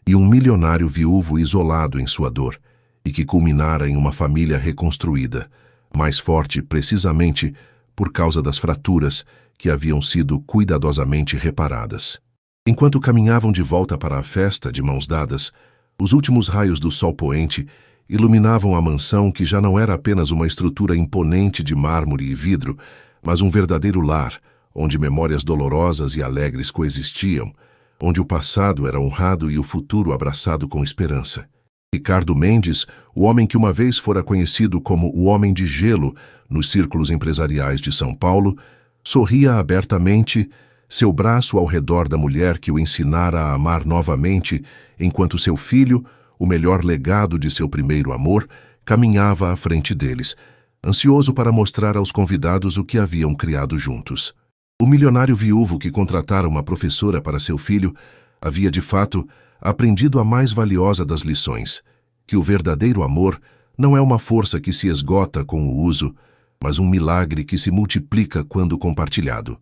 e um milionário viúvo isolado em sua dor, e que culminara em uma família reconstruída, mais forte precisamente por causa das fraturas que haviam sido cuidadosamente reparadas. Enquanto caminhavam de volta para a festa de mãos dadas, os últimos raios do sol poente iluminavam a mansão que já não era apenas uma estrutura imponente de mármore e vidro, mas um verdadeiro lar, onde memórias dolorosas e alegres coexistiam, onde o passado era honrado e o futuro abraçado com esperança. Ricardo Mendes, o homem que uma vez fora conhecido como o Homem de Gelo nos círculos empresariais de São Paulo, sorria abertamente, seu braço ao redor da mulher que o ensinara a amar novamente, enquanto seu filho, o melhor legado de seu primeiro amor, caminhava à frente deles, ansioso para mostrar aos convidados o que haviam criado juntos. O milionário viúvo que contratara uma professora para seu filho havia, de fato, aprendido a mais valiosa das lições, que o verdadeiro amor não é uma força que se esgota com o uso, mas um milagre que se multiplica quando compartilhado.